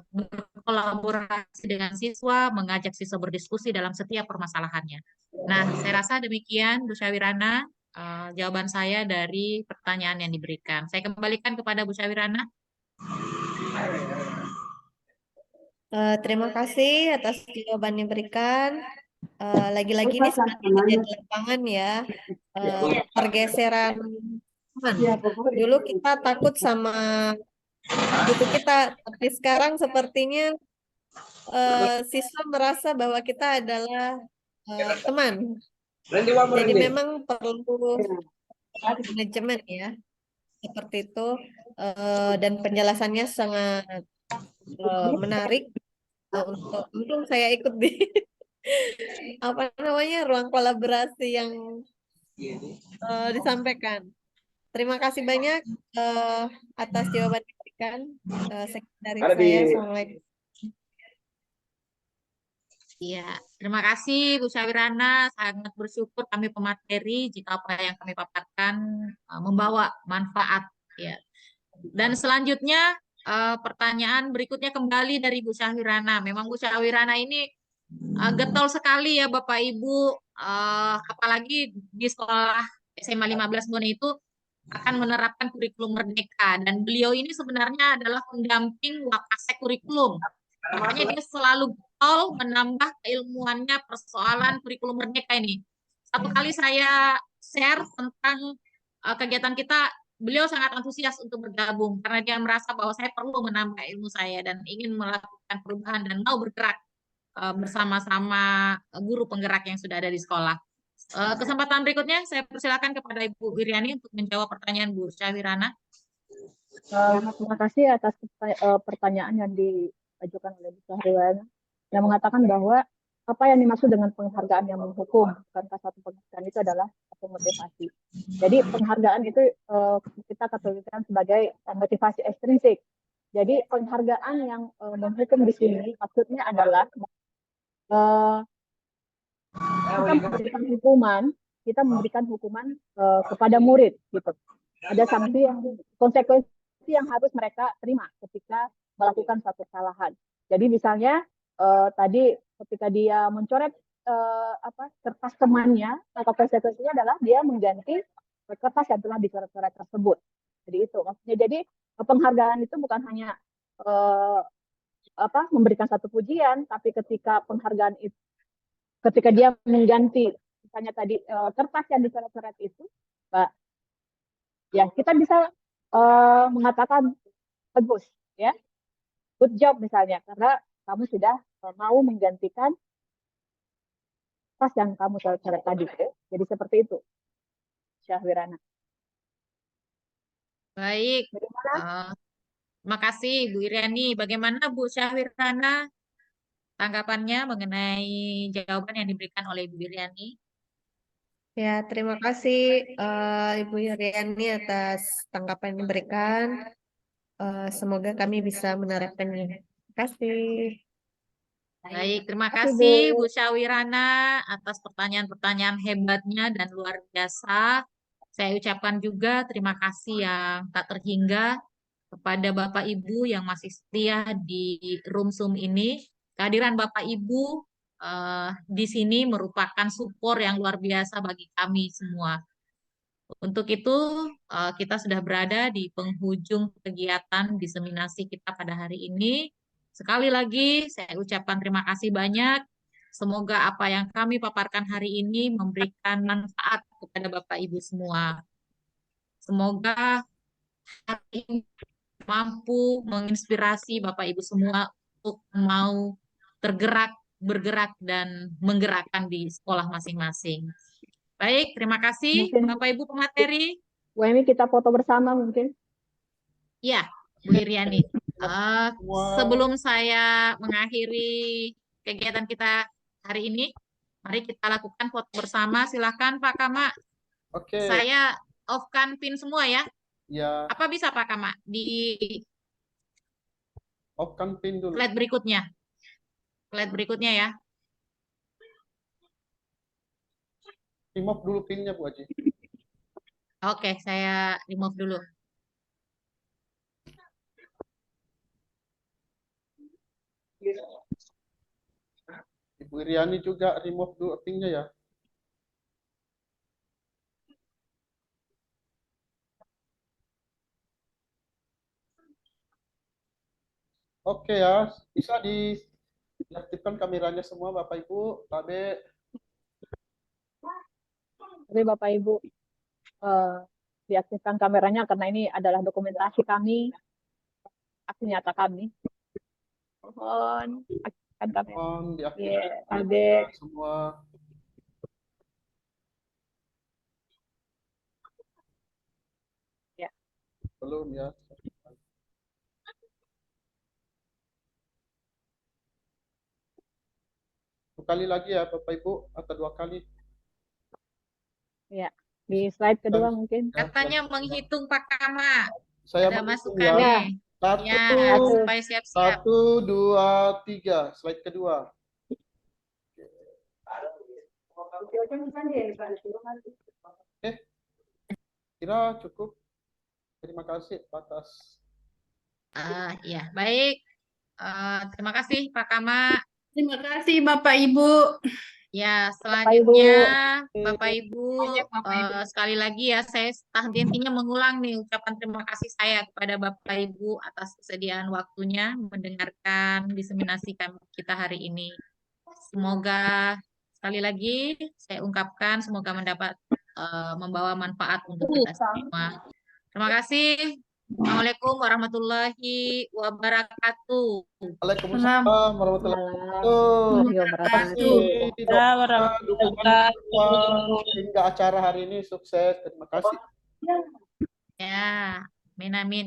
berkolaborasi dengan siswa, mengajak siswa berdiskusi dalam setiap permasalahannya. Nah, saya rasa demikian Bu Syahwirana jawaban saya dari pertanyaan yang diberikan. Saya kembalikan kepada Bu Syahwirana. Terima kasih atas jawaban yang diberikan. Lagi-lagi ini sebenarnya kerja di lapangan ya, pergeseran teman. Dulu kita takut sama buku kita, tapi sekarang sepertinya siswa merasa bahwa kita adalah teman. Jadi memang perlu manajemen ya, seperti itu. Dan penjelasannya sangat menarik. Untung saya ikut di apa namanya ruang kolaborasi yang disampaikan. Terima kasih banyak atas jawaban yang diberikan. Sekretaris saya, Assalamualaikum. Iya, terima kasih Bu Syahwirana. Sangat bersyukur kami pemateri jika apa yang kami paparkan membawa manfaat. Ya. Dan selanjutnya pertanyaan berikutnya kembali dari Bu Syahwirana. Memang Bu Syahwirana ini getol sekali ya Bapak Ibu, apalagi di sekolah SMA 15 Bone itu akan menerapkan kurikulum merdeka, dan beliau ini sebenarnya adalah pendamping Wakasek kurikulum. Makanya dia selalu getol menambah keilmuannya persoalan kurikulum merdeka ini. Satu kali saya share tentang kegiatan kita, beliau sangat antusias untuk bergabung karena dia merasa bahwa saya perlu menambah ilmu saya dan ingin melakukan perubahan dan mau bergerak bersama-sama guru penggerak yang sudah ada di sekolah. Kesempatan berikutnya saya persilakan kepada Ibu Wiriani untuk menjawab pertanyaan Bu Syahwirana. Terima kasih atas pertanyaan yang diajukan oleh Bu Syahwirana yang mengatakan bahwa apa yang dimaksud dengan penghargaan yang menghukum, bukankah satu penghargaan itu adalah satu motivasi. Jadi penghargaan itu kita kategorikan sebagai motivasi ekstrinsik. Jadi penghargaan yang menghukum di sini maksudnya adalah kita memberikan hukuman kepada murid gitu. Ada sanksi yang konsekuensi yang harus mereka terima ketika melakukan suatu kesalahan. Jadi misalnya tadi ketika dia mencoret kertas temannya, maka konsekuensinya adalah dia mengganti kertas yang telah dicoret-coret tersebut. Jadi itu maksudnya. Jadi penghargaan itu bukan hanya memberikan satu pujian, tapi ketika penghargaan itu, ketika dia mengganti misalnya tadi kertas yang dicoret-coret itu, ya kita bisa mengatakan bagus, ya, good job misalnya, karena kamu sudah mau menggantikan kertas yang kamu coret tadi. Jadi seperti itu, Syahwirana. Baik. Bagaimana? Terima kasih Bu Iriani. Bagaimana Bu Syahwirana tanggapannya mengenai jawaban yang diberikan oleh Bu Iriani? Ya, terima kasih Ibu Yuliani atas tanggapan yang diberikan. Semoga kami bisa menerapkannya. Terima kasih. Baik, terima Terima kasih, kasih Bu. Bu Syahwirana atas pertanyaan-pertanyaan hebatnya dan luar biasa. Saya ucapkan juga terima kasih yang tak terhingga kepada Bapak Ibu yang masih setia di room Zoom ini. Kehadiran Bapak Ibu di sini merupakan support yang luar biasa bagi kami semua. Untuk itu, kita sudah berada di penghujung kegiatan diseminasi kita pada hari ini. Sekali lagi, saya ucapkan terima kasih banyak. Semoga apa yang kami paparkan hari ini memberikan manfaat kepada Bapak Ibu semua. Semoga hari ini mampu menginspirasi Bapak Ibu semua untuk mau bergerak, dan menggerakkan di sekolah masing-masing. Baik, terima kasih Mungkin Bapak Ibu pemateri. Bu Emi kita foto bersama mungkin. Ya, Bu Iriani. Semua. Sebelum saya mengakhiri kegiatan kita hari ini, mari kita lakukan foto bersama. Silakan Pak Kama. Oke, Saya off-kan pin semua ya. ya, Apa bisa Pak Kama di off-kan pin dulu. slide berikutnya? Slide berikutnya ya. Remove dulu pinnya Bu Haji. Oke, saya remove dulu. Ibu Iriani juga remove dulu pinnya ya. Oke ya, bisa diaktifkan kameranya semua Bapak Ibu. Pak B. Tapi Bapak Ibu diaktifkan kameranya karena ini adalah dokumentasi kami, aksi nyata kami. Mohon aktifkan kamera. Mohon Iya, diaktifkan Pak B. kameranya semua. Ya. Belum ya. Satu kali lagi ya Bapak Ibu, atau 2 kali. Ya, di slide kedua mungkin. Katanya menghitung Pak Kama. Saya Ada menghitung masukan ya. nih. Satu, Ya, Satu. supaya siap-siap. 1, 2, 3. Slide kedua. Oke, kira cukup. Terima kasih atas. Ya, baik. Terima kasih Pak Kama. Terima kasih Bapak Ibu. Ya, Bapak Ibu. selanjutnya Bapak Ibu, Banyak, Bapak Ibu. sekali lagi ya saya henti-hentinya mengulang nih ucapan terima kasih saya kepada Bapak Ibu atas kesediaan waktunya mendengarkan diseminasi kita hari ini. Semoga sekali lagi saya ungkapkan semoga membawa manfaat untuk kita semua. Terima kasih. Assalamualaikum warahmatullahi wabarakatuh. Waalaikumsalam warahmatullahi wabarakatuh. Terima kasih dukungan semua hingga acara hari ini sukses. Terima kasih. Ya, amin amin.